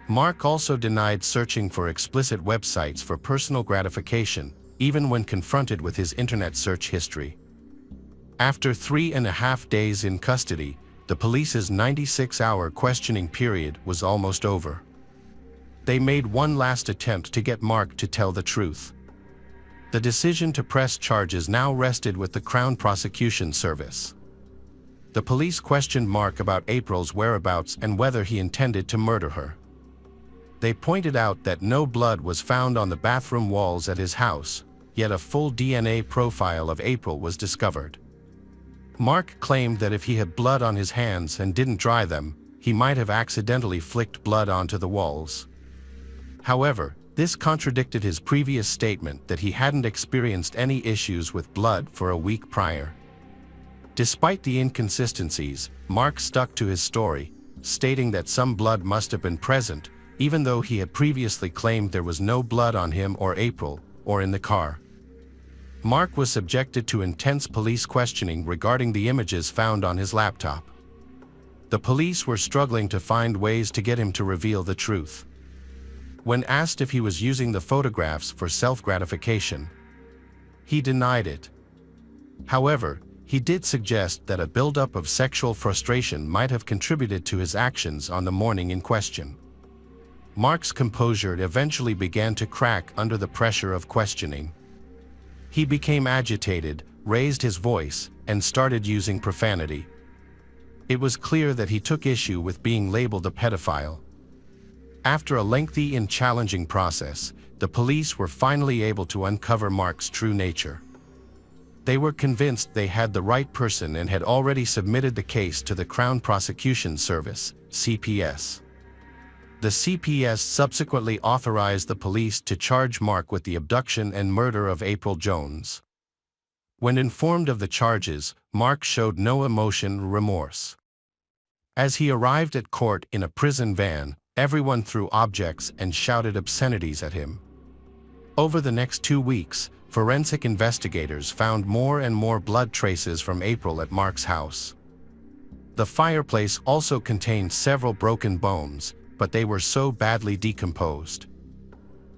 Mark also denied searching for explicit websites for personal gratification, even when confronted with his internet search history. After 3.5 days in custody, the police's 96-hour questioning period was almost over. They made one last attempt to get Mark to tell the truth. The decision to press charges now rested with the Crown Prosecution Service. The police questioned Mark about April's whereabouts and whether he intended to murder her. They pointed out that no blood was found on the bathroom walls at his house, yet a full DNA profile of April was discovered. Mark claimed that if he had blood on his hands and didn't dry them, he might have accidentally flicked blood onto the walls. However, this contradicted his previous statement that he hadn't experienced any issues with blood for a week prior. Despite the inconsistencies, Mark stuck to his story, stating that some blood must have been present, even though he had previously claimed there was no blood on him or April, or in the car. Mark was subjected to intense police questioning regarding the images found on his laptop. The police were struggling to find ways to get him to reveal the truth. When asked if he was using the photographs for self-gratification, he denied it. However, he did suggest that a buildup of sexual frustration might have contributed to his actions on the morning in question. Mark's composure eventually began to crack under the pressure of questioning. He became agitated, raised his voice, and started using profanity. It was clear that he took issue with being labeled a pedophile. After a lengthy and challenging process, the police were finally able to uncover Mark's true nature. They were convinced they had the right person and had already submitted the case to the Crown Prosecution Service, CPS. The CPS subsequently authorized the police to charge Mark with the abduction and murder of April Jones. When informed of the charges, Mark showed no emotion or remorse. As he arrived at court in a prison van, everyone threw objects and shouted obscenities at him. Over the next 2 weeks, forensic investigators found more and more blood traces from April at Mark's house. The fireplace also contained several broken bones, but they were so badly decomposed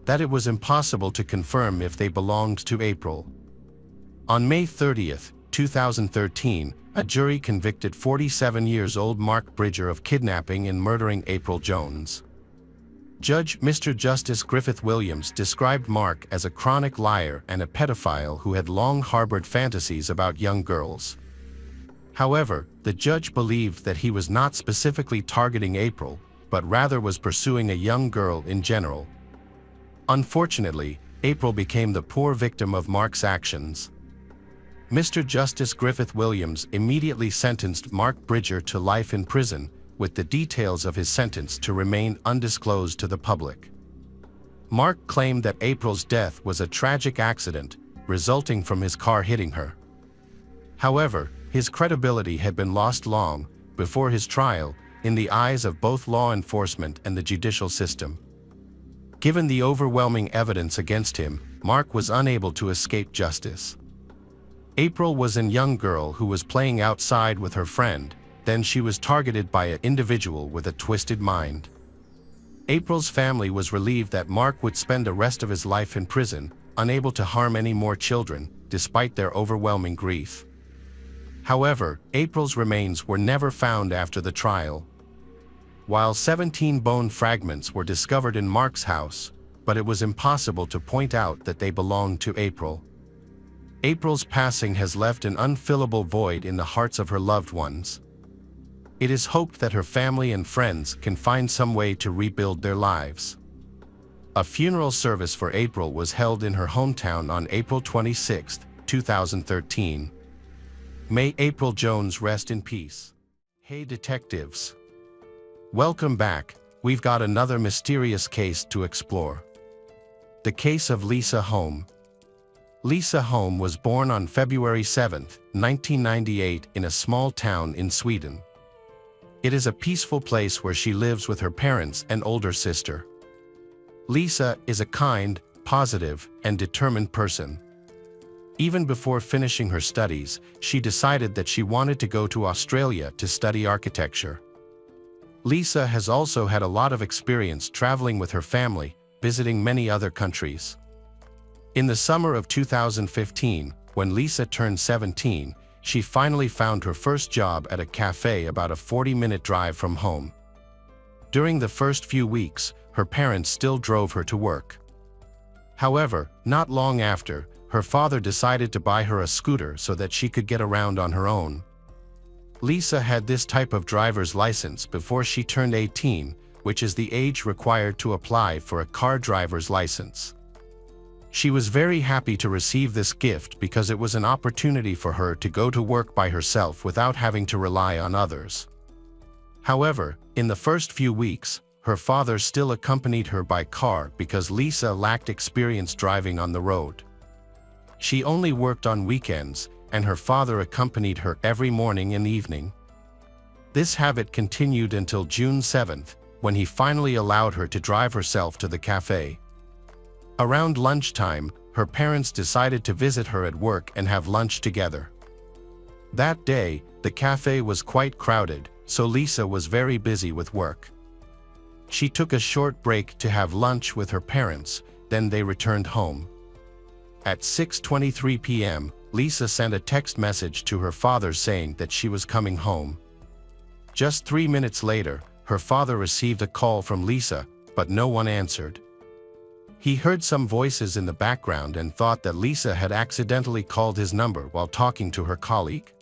that it was impossible to confirm if they belonged to April. On May 30, 2013, a jury convicted 47-year-old Mark Bridger of kidnapping and murdering April Jones. Judge Mr. Justice Griffith Williams described Mark as a chronic liar and a pedophile who had long harbored fantasies about young girls. However, the judge believed that he was not specifically targeting April, but rather was pursuing a young girl in general. Unfortunately, April became the poor victim of Mark's actions. Mr. Justice Griffith Williams immediately sentenced Mark Bridger to life in prison, with the details of his sentence to remain undisclosed to the public. Mark claimed that April's death was a tragic accident, resulting from his car hitting her. However, his credibility had been lost long before his trial, in the eyes of both law enforcement and the judicial system. Given the overwhelming evidence against him, Mark was unable to escape justice. April was a young girl who was playing outside with her friend, then she was targeted by an individual with a twisted mind. April's family was relieved that Mark would spend the rest of his life in prison, unable to harm any more children, despite their overwhelming grief. However, April's remains were never found after the trial. While 17 bone fragments were discovered in Mark's house, but it was impossible to point out that they belonged to April. April's passing has left an unfillable void in the hearts of her loved ones. It is hoped that her family and friends can find some way to rebuild their lives. A funeral service for April was held in her hometown on April 26, 2013. May April Jones rest in peace. Hey detectives! Welcome back. We've got another mysterious case to explore. The case of Lisa Holm. Lisa Holm was born on February 7, 1998 in a small town in Sweden. It is a peaceful place where she lives with her parents and older sister. Lisa is a kind, positive, and determined person. Even before finishing her studies, she decided that she wanted to go to Australia to study architecture. Lisa has also had a lot of experience traveling with her family, visiting many other countries. In the summer of 2015, when Lisa turned 17, she finally found her first job at a cafe about a 40-minute drive from home. During the first few weeks, her parents still drove her to work. However, not long after, her father decided to buy her a scooter so that she could get around on her own. Lisa had this type of driver's license before she turned 18, which is the age required to apply for a car driver's license. She was very happy to receive this gift because it was an opportunity for her to go to work by herself without having to rely on others. However, in the first few weeks, her father still accompanied her by car because Lisa lacked experience driving on the road. She only worked on weekends, and her father accompanied her every morning and evening. This habit continued until June 7th, when he finally allowed her to drive herself to the cafe. Around lunchtime, her parents decided to visit her at work and have lunch together. That day, the cafe was quite crowded, so Lisa was very busy with work. She took a short break to have lunch with her parents, then they returned home. At 6:23 p.m., Lisa sent a text message to her father saying that she was coming home. Just 3 minutes later, her father received a call from Lisa, but no one answered. He heard some voices in the background and thought that Lisa had accidentally called his number while talking to her colleague.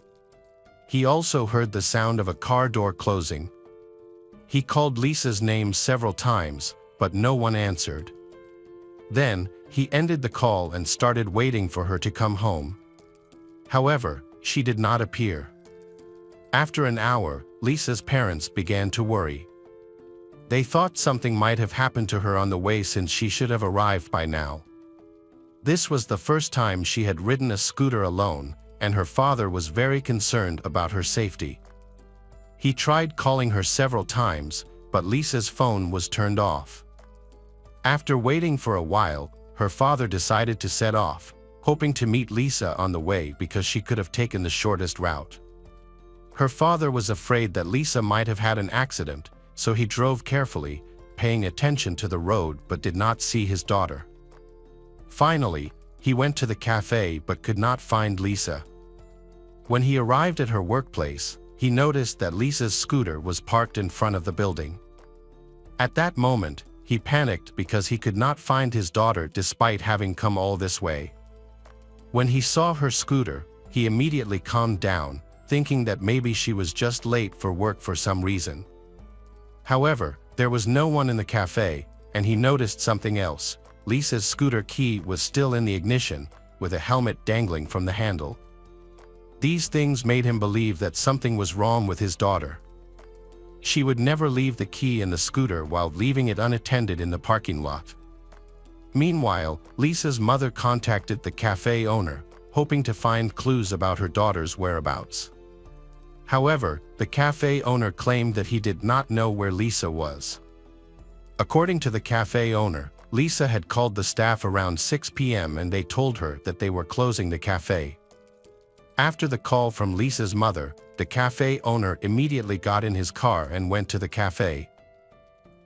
He also heard the sound of a car door closing. He called Lisa's name several times, but no one answered. Then, he ended the call and started waiting for her to come home. However, she did not appear. After an hour, Lisa's parents began to worry. They thought something might have happened to her on the way since she should have arrived by now. This was the first time she had ridden a scooter alone, and her father was very concerned about her safety. He tried calling her several times, but Lisa's phone was turned off. After waiting for a while, her father decided to set off, hoping to meet Lisa on the way because she could have taken the shortest route. Her father was afraid that Lisa might have had an accident, so he drove carefully, paying attention to the road but did not see his daughter. Finally, he went to the cafe but could not find Lisa. When he arrived at her workplace, he noticed that Lisa's scooter was parked in front of the building. At that moment, he panicked because he could not find his daughter despite having come all this way. When he saw her scooter, he immediately calmed down, thinking that maybe she was just late for work for some reason. However, there was no one in the cafe, and he noticed something else. Lisa's scooter key was still in the ignition, with a helmet dangling from the handle. These things made him believe that something was wrong with his daughter. She would never leave the key in the scooter while leaving it unattended in the parking lot. Meanwhile, Lisa's mother contacted the cafe owner, hoping to find clues about her daughter's whereabouts. However, the cafe owner claimed that he did not know where Lisa was. According to the cafe owner, Lisa had called the staff around 6 p.m. and they told her that they were closing the cafe. After the call from Lisa's mother, the cafe owner immediately got in his car and went to the cafe.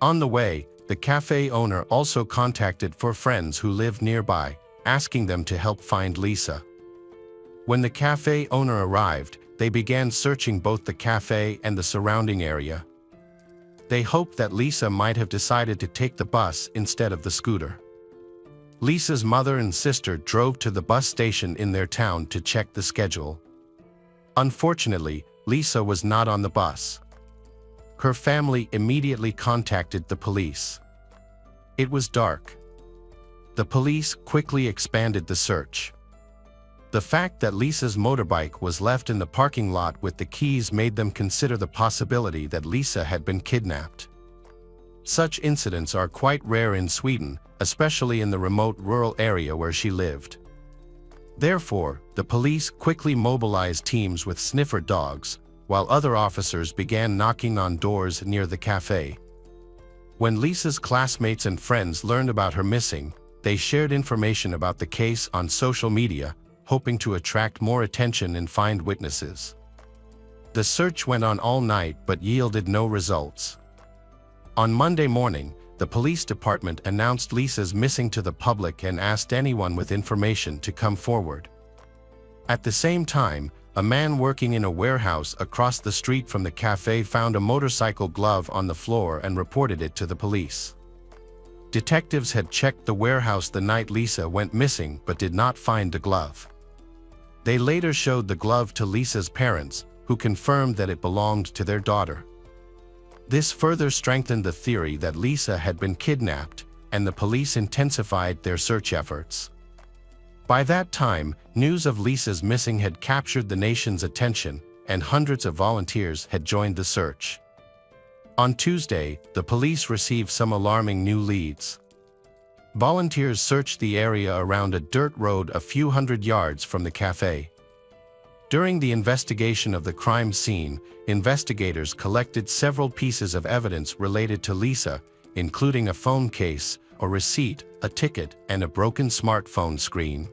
On the way, the cafe owner also contacted four friends who lived nearby, asking them to help find Lisa. When the cafe owner arrived, they began searching both the cafe and the surrounding area. They hoped that Lisa might have decided to take the bus instead of the scooter. Lisa's mother and sister drove to the bus station in their town to check the schedule. Unfortunately, Lisa was not on the bus. Her family immediately contacted the police. It was dark. The police quickly expanded the search. The fact that Lisa's motorbike was left in the parking lot with the keys made them consider the possibility that Lisa had been kidnapped. Such incidents are quite rare in Sweden, especially in the remote rural area where she lived. Therefore, the police quickly mobilized teams with sniffer dogs, while other officers began knocking on doors near the cafe. When Lisa's classmates and friends learned about her missing, they shared information about the case on social media, hoping to attract more attention and find witnesses. The search went on all night but yielded no results. On Monday morning, the police department announced Lisa's missing to the public and asked anyone with information to come forward. At the same time, a man working in a warehouse across the street from the cafe found a motorcycle glove on the floor and reported it to the police. Detectives had checked the warehouse the night Lisa went missing but did not find the glove. They later showed the glove to Lisa's parents, who confirmed that it belonged to their daughter. This further strengthened the theory that Lisa had been kidnapped, and the police intensified their search efforts. By that time, news of Lisa's missing had captured the nation's attention, and hundreds of volunteers had joined the search. On Tuesday, the police received some alarming new leads. Volunteers searched the area around a dirt road a few hundred yards from the cafe. During the investigation of the crime scene, investigators collected several pieces of evidence related to Lisa, including a phone case, a receipt, a ticket, and a broken smartphone screen.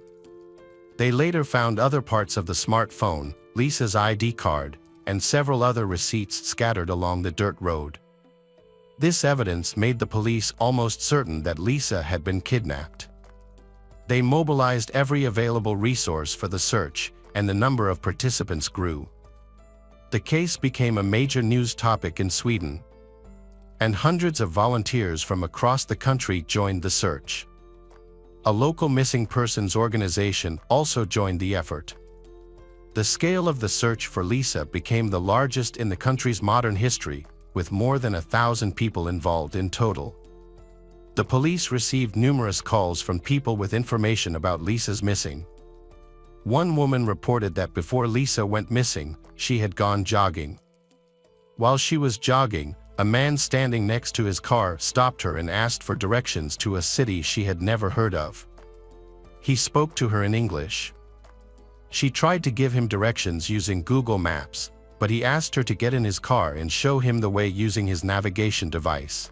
They later found other parts of the smartphone, Lisa's ID card, and several other receipts scattered along the dirt road. This evidence made the police almost certain that Lisa had been kidnapped. They mobilized every available resource for the search, and the number of participants grew. The case became a major news topic in Sweden, and hundreds of volunteers from across the country joined the search. A local missing persons organization also joined the effort. The scale of the search for Lisa became the largest in the country's modern history, with more than 1,000 people involved in total. The police received numerous calls from people with information about Lisa's missing. One woman reported that before Lisa went missing, she had gone jogging. While she was jogging, a man standing next to his car stopped her and asked for directions to a city she had never heard of. He spoke to her in English. She tried to give him directions using Google Maps, but he asked her to get in his car and show him the way using his navigation device.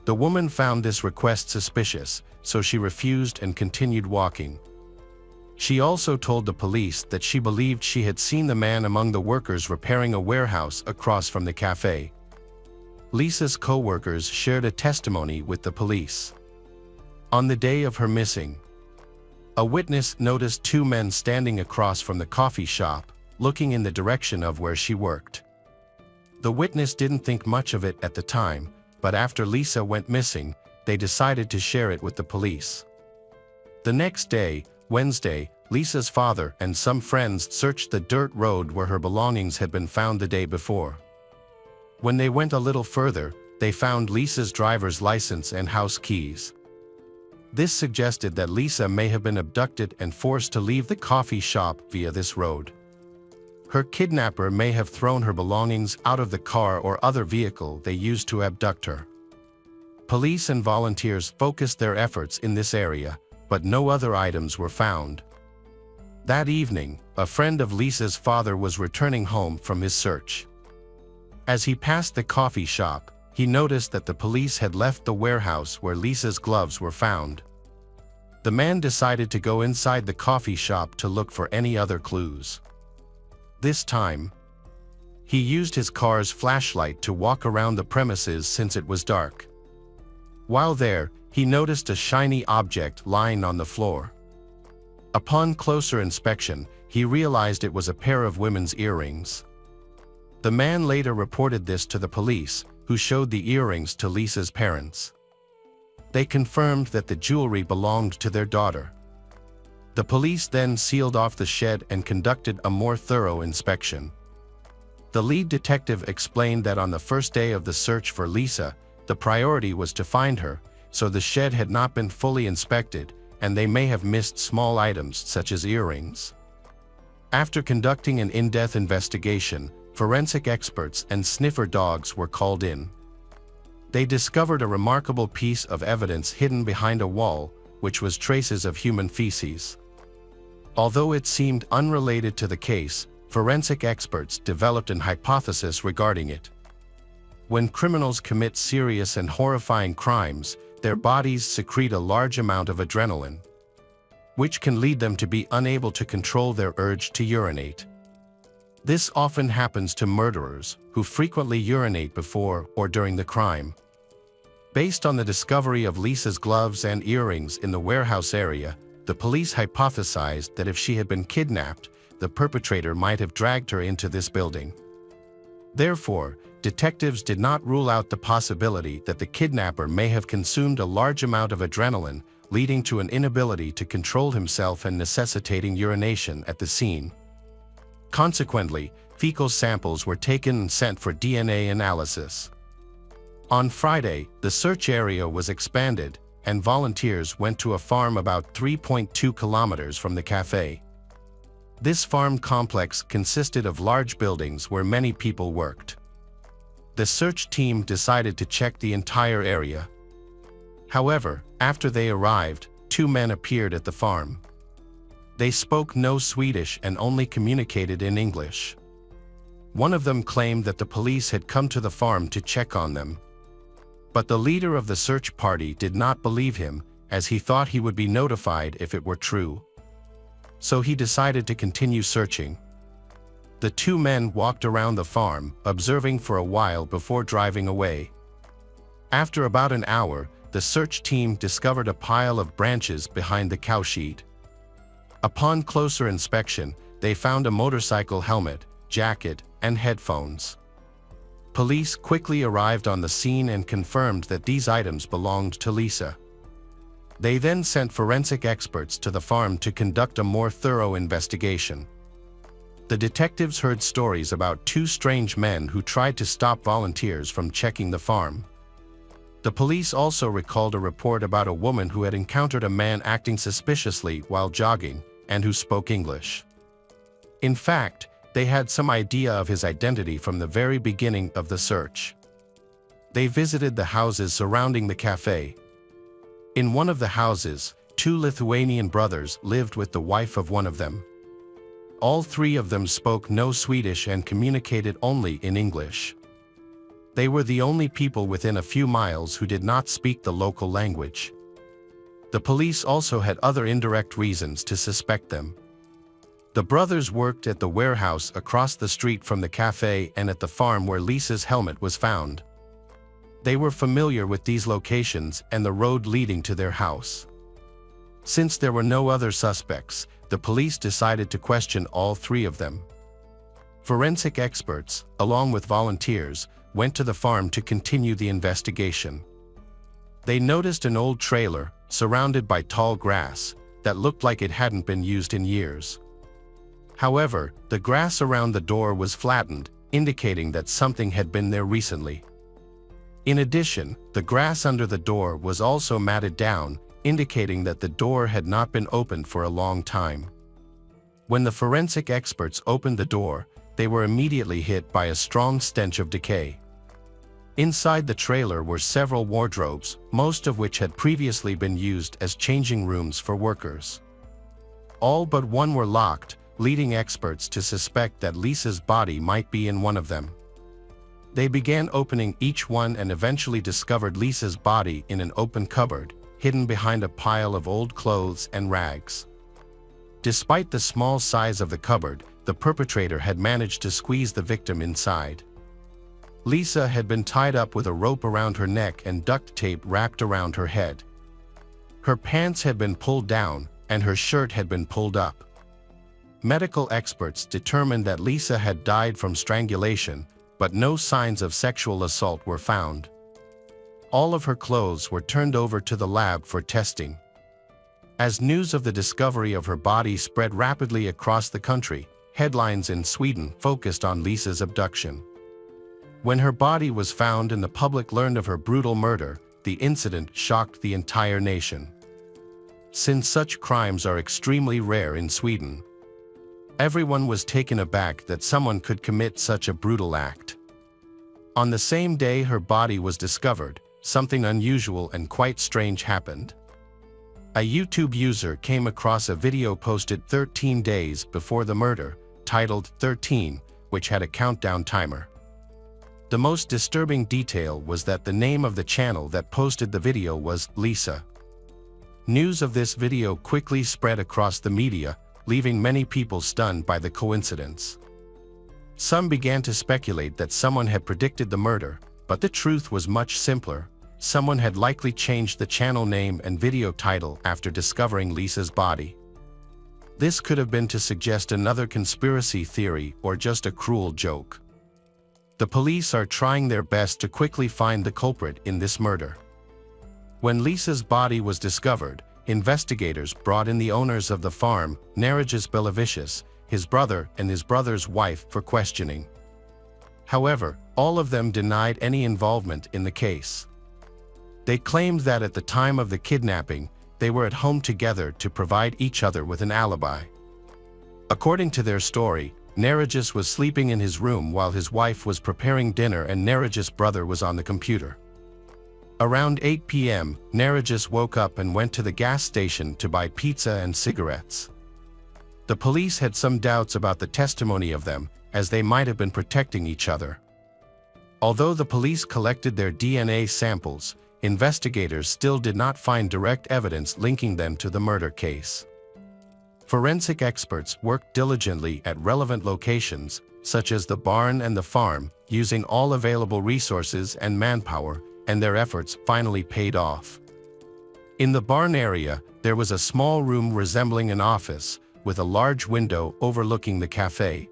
The woman found this request suspicious, so she refused and continued walking. She also told the police that she believed she had seen the man among the workers repairing a warehouse across from the cafe. Lisa's co-workers shared a testimony with the police. On the day of her missing, a witness noticed two men standing across from the coffee shop, looking in the direction of where she worked. The witness didn't think much of it at the time, but after Lisa went missing, they decided to share it with the police. The next day, Wednesday, Lisa's father and some friends searched the dirt road where her belongings had been found the day before. When they went a little further, they found Lisa's driver's license and house keys. This suggested that Lisa may have been abducted and forced to leave the coffee shop via this road. Her kidnapper may have thrown her belongings out of the car or other vehicle they used to abduct her. Police and volunteers focused their efforts in this area, but no other items were found. That evening, a friend of Lisa's father was returning home from his search. As he passed the coffee shop, he noticed that the police had left the warehouse where Lisa's gloves were found. The man decided to go inside the coffee shop to look for any other clues. This time, he used his car's flashlight to walk around the premises since it was dark. While there, he noticed a shiny object lying on the floor. Upon closer inspection, he realized it was a pair of women's earrings. The man later reported this to the police, who showed the earrings to Lisa's parents. They confirmed that the jewelry belonged to their daughter. The police then sealed off the shed and conducted a more thorough inspection. The lead detective explained that on the first day of the search for Lisa, the priority was to find her, so the shed had not been fully inspected, and they may have missed small items such as earrings. After conducting an in-depth investigation, forensic experts and sniffer dogs were called in. They discovered a remarkable piece of evidence hidden behind a wall, which was traces of human feces. Although it seemed unrelated to the case, forensic experts developed an hypothesis regarding it. When criminals commit serious and horrifying crimes, their bodies secrete a large amount of adrenaline, which can lead them to be unable to control their urge to urinate. This often happens to murderers, who frequently urinate before or during the crime. Based on the discovery of Lisa's gloves and earrings in the warehouse area, the police hypothesized that if she had been kidnapped, the perpetrator might have dragged her into this building. Therefore, detectives did not rule out the possibility that the kidnapper may have consumed a large amount of adrenaline, leading to an inability to control himself and necessitating urination at the scene. Consequently, fecal samples were taken and sent for DNA analysis. On Friday, the search area was expanded, and volunteers went to a farm about 3.2 kilometers from the cafe. This farm complex consisted of large buildings where many people worked. The search team decided to check the entire area. However, after they arrived, two men appeared at the farm. They spoke no Swedish and only communicated in English. One of them claimed that the police had come to the farm to check on them. But the leader of the search party did not believe him, as he thought he would be notified if it were true. So he decided to continue searching. The two men walked around the farm, observing for a while before driving away. After about an hour, the search team discovered a pile of branches behind the cowshed. Upon closer inspection, they found a motorcycle helmet, jacket, and headphones. Police quickly arrived on the scene and confirmed that these items belonged to Lisa. They then sent forensic experts to the farm to conduct a more thorough investigation. The detectives heard stories about two strange men who tried to stop volunteers from checking the farm. The police also recalled a report about a woman who had encountered a man acting suspiciously while jogging and who spoke English. In fact, they had some idea of his identity from the very beginning of the search. They visited the houses surrounding the cafe. In one of the houses, two Lithuanian brothers lived with the wife of one of them. All three of them spoke no Swedish and communicated only in English. They were the only people within a few miles who did not speak the local language. The police also had other indirect reasons to suspect them. The brothers worked at the warehouse across the street from the cafe and at the farm where Lisa's helmet was found. They were familiar with these locations and the road leading to their house. Since there were no other suspects, the police decided to question all three of them. Forensic experts, along with volunteers, went to the farm to continue the investigation. They noticed an old trailer, surrounded by tall grass, that looked like it hadn't been used in years. However, the grass around the door was flattened, indicating that something had been there recently. In addition, the grass under the door was also matted down, indicating that the door had not been opened for a long time. When the forensic experts opened the door, they were immediately hit by a strong stench of decay. Inside the trailer were several wardrobes, most of which had previously been used as changing rooms for workers. All but one were locked, leading experts to suspect that Lisa's body might be in one of them. They began opening each one and eventually discovered Lisa's body in an open cupboard, hidden behind a pile of old clothes and rags. Despite the small size of the cupboard, the perpetrator had managed to squeeze the victim inside. Lisa had been tied up with a rope around her neck and duct tape wrapped around her head. Her pants had been pulled down, and her shirt had been pulled up. Medical experts determined that Lisa had died from strangulation, but no signs of sexual assault were found. All of her clothes were turned over to the lab for testing. As news of the discovery of her body spread rapidly across the country, headlines in Sweden focused on Lisa's abduction. When her body was found and the public learned of her brutal murder, the incident shocked the entire nation. Since such crimes are extremely rare in Sweden, everyone was taken aback that someone could commit such a brutal act. On the same day her body was discovered, something unusual and quite strange happened. A YouTube user came across a video posted 13 days before the murder, titled 13, which had a countdown timer. The most disturbing detail was that the name of the channel that posted the video was Lisa. News of this video quickly spread across the media, leaving many people stunned by the coincidence. Some began to speculate that someone had predicted the murder, but the truth was much simpler. Someone had likely changed the channel name and video title after discovering Lisa's body. This could have been to suggest another conspiracy theory or just a cruel joke. The police are trying their best to quickly find the culprit in this murder. When Lisa's body was discovered, investigators brought in the owners of the farm, Narigis Belavicius, his brother and his brother's wife, for questioning. However, all of them denied any involvement in the case. They claimed that at the time of the kidnapping, they were at home together to provide each other with an alibi. According to their story, Narigis was sleeping in his room while his wife was preparing dinner and Narigis' brother was on the computer. Around 8 p.m., Narigis woke up and went to the gas station to buy pizza and cigarettes. The police had some doubts about the testimony of them, as they might have been protecting each other. Although the police collected their DNA samples, investigators still did not find direct evidence linking them to the murder case. Forensic experts worked diligently at relevant locations, such as the barn and the farm, using all available resources and manpower, and their efforts finally paid off. In the barn area, there was a small room resembling an office, with a large window overlooking the cafe.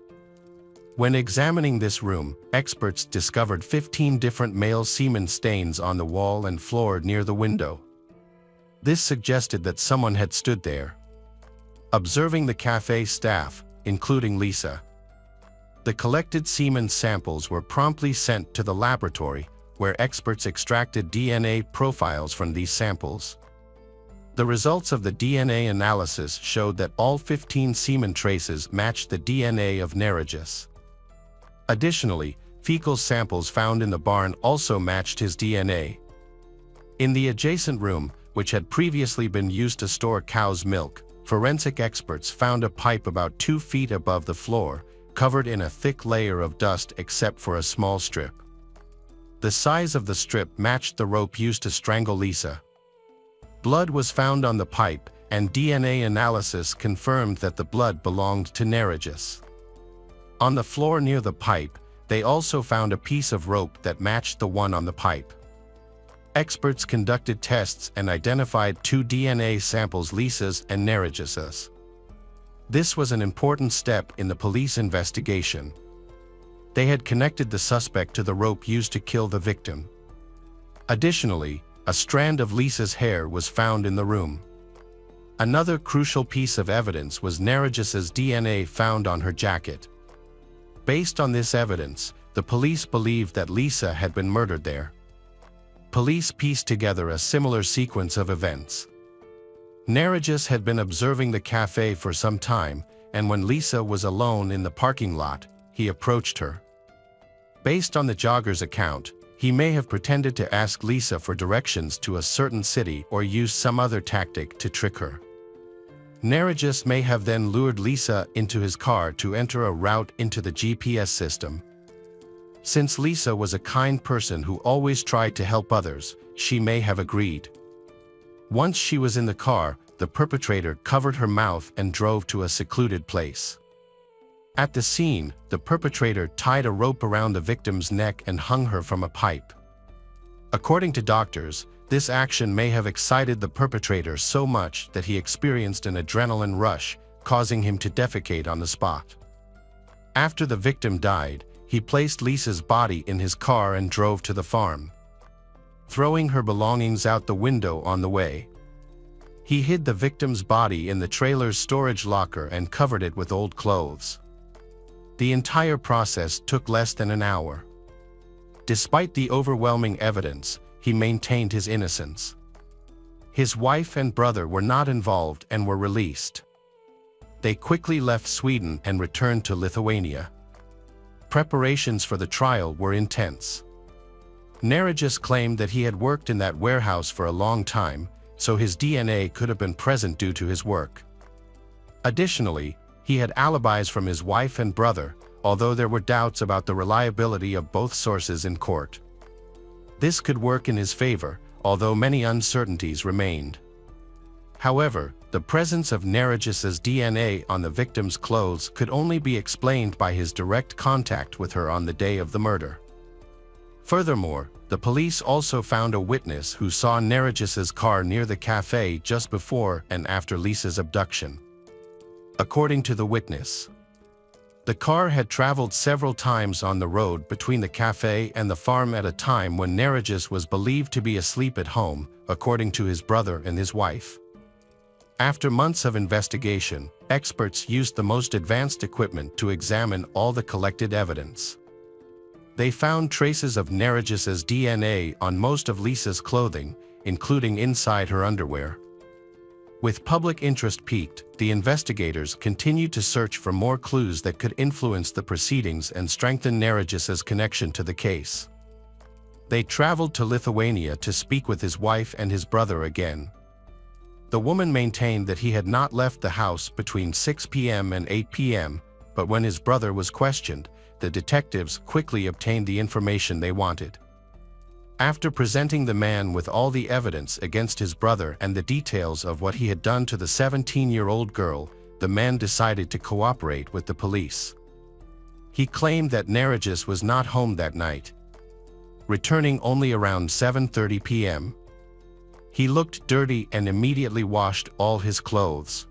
When examining this room, experts discovered 15 different male semen stains on the wall and floor near the window. This suggested that someone had stood there, observing the cafe staff, including Lisa. The collected semen samples were promptly sent to the laboratory, where experts extracted DNA profiles from these samples. The results of the DNA analysis showed that all 15 semen traces matched the DNA of Narigis. Additionally, fecal samples found in the barn also matched his DNA. In the adjacent room, which had previously been used to store cow's milk, forensic experts found a pipe about 2 feet above the floor, covered in a thick layer of dust except for a small strip. The size of the strip matched the rope used to strangle Lisa. Blood was found on the pipe, and DNA analysis confirmed that the blood belonged to Narigis. On the floor near the pipe, they also found a piece of rope that matched the one on the pipe. Experts conducted tests and identified 2 DNA samples, Lisa's and Narigis's. This was an important step in the police investigation. They had connected the suspect to the rope used to kill the victim. Additionally, a strand of Lisa's hair was found in the room. Another crucial piece of evidence was Narigis's DNA found on her jacket. Based on this evidence, the police believed that Lisa had been murdered there. Police pieced together a similar sequence of events. Narigis had been observing the cafe for some time, and when Lisa was alone in the parking lot, he approached her. Based on the jogger's account, he may have pretended to ask Lisa for directions to a certain city or used some other tactic to trick her. Narigis may have then lured Lisa into his car to enter a route into the GPS system. Since Lisa was a kind person who always tried to help others, she may have agreed. Once she was in the car, the perpetrator covered her mouth and drove to a secluded place. At the scene, the perpetrator tied a rope around the victim's neck and hung her from a pipe. According to doctors, this action may have excited the perpetrator so much that he experienced an adrenaline rush, causing him to defecate on the spot. After the victim died, he placed Lisa's body in his car and drove to the farm, throwing her belongings out the window on the way. He hid the victim's body in the trailer's storage locker and covered it with old clothes. The entire process took less than an hour. Despite the overwhelming evidence, he maintained his innocence. His wife and brother were not involved and were released. They quickly left Sweden and returned to Lithuania. Preparations for the trial were intense. Neregius claimed that he had worked in that warehouse for a long time, so his DNA could have been present due to his work. Additionally, he had alibis from his wife and brother, although there were doubts about the reliability of both sources in court. This could work in his favor, although many uncertainties remained. However, the presence of Neregius's DNA on the victim's clothes could only be explained by his direct contact with her on the day of the murder. Furthermore, the police also found a witness who saw Neregius's car near the cafe just before and after Lisa's abduction. According to the witness, the car had traveled several times on the road between the cafe and the farm at a time when Neregius was believed to be asleep at home, according to his brother and his wife. After months of investigation, experts used the most advanced equipment to examine all the collected evidence. They found traces of Neregius's DNA on most of Lisa's clothing, including inside her underwear. With public interest piqued, the investigators continued to search for more clues that could influence the proceedings and strengthen Neregius's connection to the case. They traveled to Lithuania to speak with his wife and his brother again. The woman maintained that he had not left the house between 6 p.m. and 8 p.m., but when his brother was questioned, the detectives quickly obtained the information they wanted. After presenting the man with all the evidence against his brother and the details of what he had done to the 17-year-old girl, the man decided to cooperate with the police. He claimed that Neregius was not home that night, returning only around 7:30 p.m. He looked dirty and immediately washed all his clothes.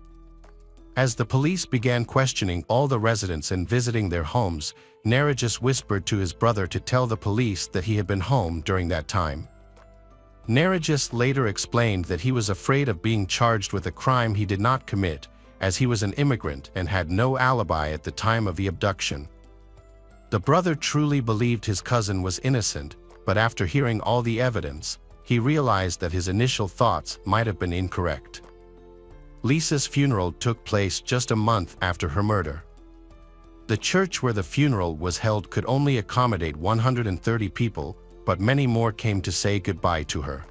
As the police began questioning all the residents and visiting their homes, Neregius whispered to his brother to tell the police that he had been home during that time. Neregius later explained that he was afraid of being charged with a crime he did not commit, as he was an immigrant and had no alibi at the time of the abduction. The brother truly believed his cousin was innocent, but after hearing all the evidence, he realized that his initial thoughts might have been incorrect. Lisa's funeral took place just a month after her murder. The church where the funeral was held could only accommodate 130 people, but many more came to say goodbye to her.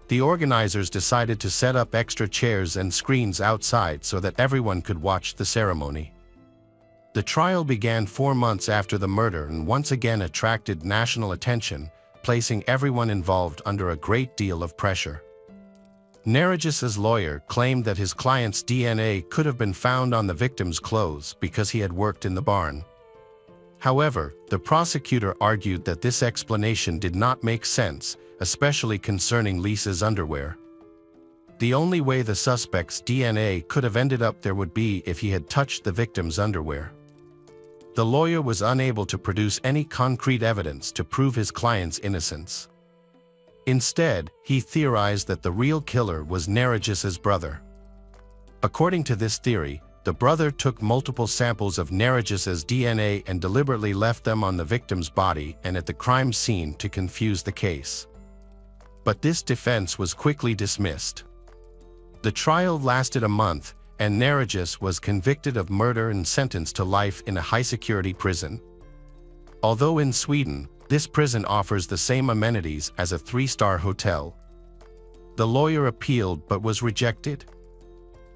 The organizers decided to set up extra chairs and screens outside so that everyone could watch the ceremony. The trial began 4 months after the murder and once again attracted national attention, placing everyone involved under a great deal of pressure. Neregius's lawyer claimed that his client's DNA could have been found on the victim's clothes because he had worked in the barn. However, the prosecutor argued that this explanation did not make sense, especially concerning Lisa's underwear. The only way the suspect's DNA could have ended up there would be if he had touched the victim's underwear. The lawyer was unable to produce any concrete evidence to prove his client's innocence. Instead, he theorized that the real killer was Neregius's brother. According to this theory, the brother took multiple samples of Neregius's DNA and deliberately left them on the victim's body and at the crime scene to confuse the case. But this defense was quickly dismissed. The trial lasted a month, and Neregius was convicted of murder and sentenced to life in a high-security prison. Although in Sweden, this prison offers the same amenities as a 3-star hotel. The lawyer appealed but was rejected.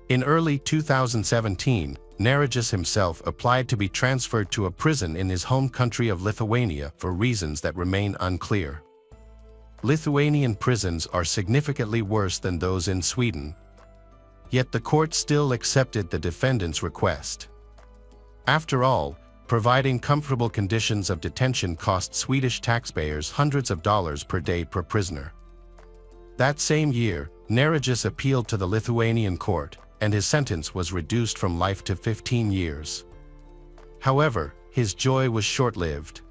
In early 2017, Neregius himself applied to be transferred to a prison in his home country of Lithuania for reasons that remain unclear. Lithuanian prisons are significantly worse than those in Sweden. Yet the court still accepted the defendant's request. After all, providing comfortable conditions of detention cost Swedish taxpayers hundreds of dollars per day per prisoner. That same year, Neregius appealed to the Lithuanian court, and his sentence was reduced from life to 15 years. However, his joy was short-lived.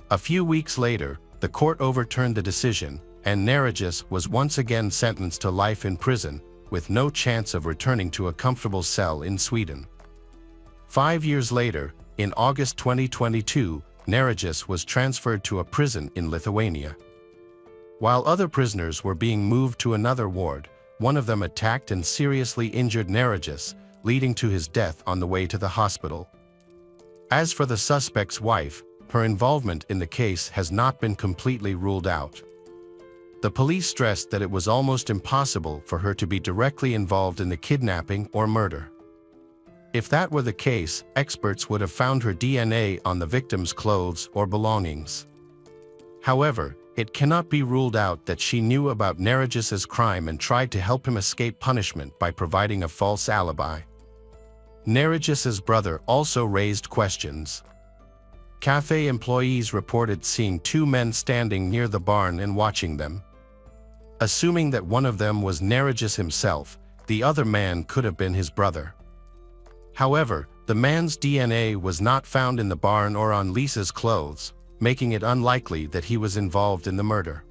A few weeks later, the court overturned the decision, and Neregius was once again sentenced to life in prison, with no chance of returning to a comfortable cell in Sweden. 5 years later, In August 2022, Narigis was transferred to a prison in Lithuania. While other prisoners were being moved to another ward, one of them attacked and seriously injured Narigis, leading to his death on the way to the hospital. As for the suspect's wife, her involvement in the case has not been completely ruled out. The police stressed that it was almost impossible for her to be directly involved in the kidnapping or murder. If that were the case, experts would have found her DNA on the victim's clothes or belongings. However, it cannot be ruled out that she knew about Narigis's crime and tried to help him escape punishment by providing a false alibi. Narigis's brother also raised questions. Cafe employees reported seeing two men standing near the barn and watching them. Assuming that one of them was Narigis himself, the other man could have been his brother. However, the man's DNA was not found in the barn or on Lisa's clothes, making it unlikely that he was involved in the murder.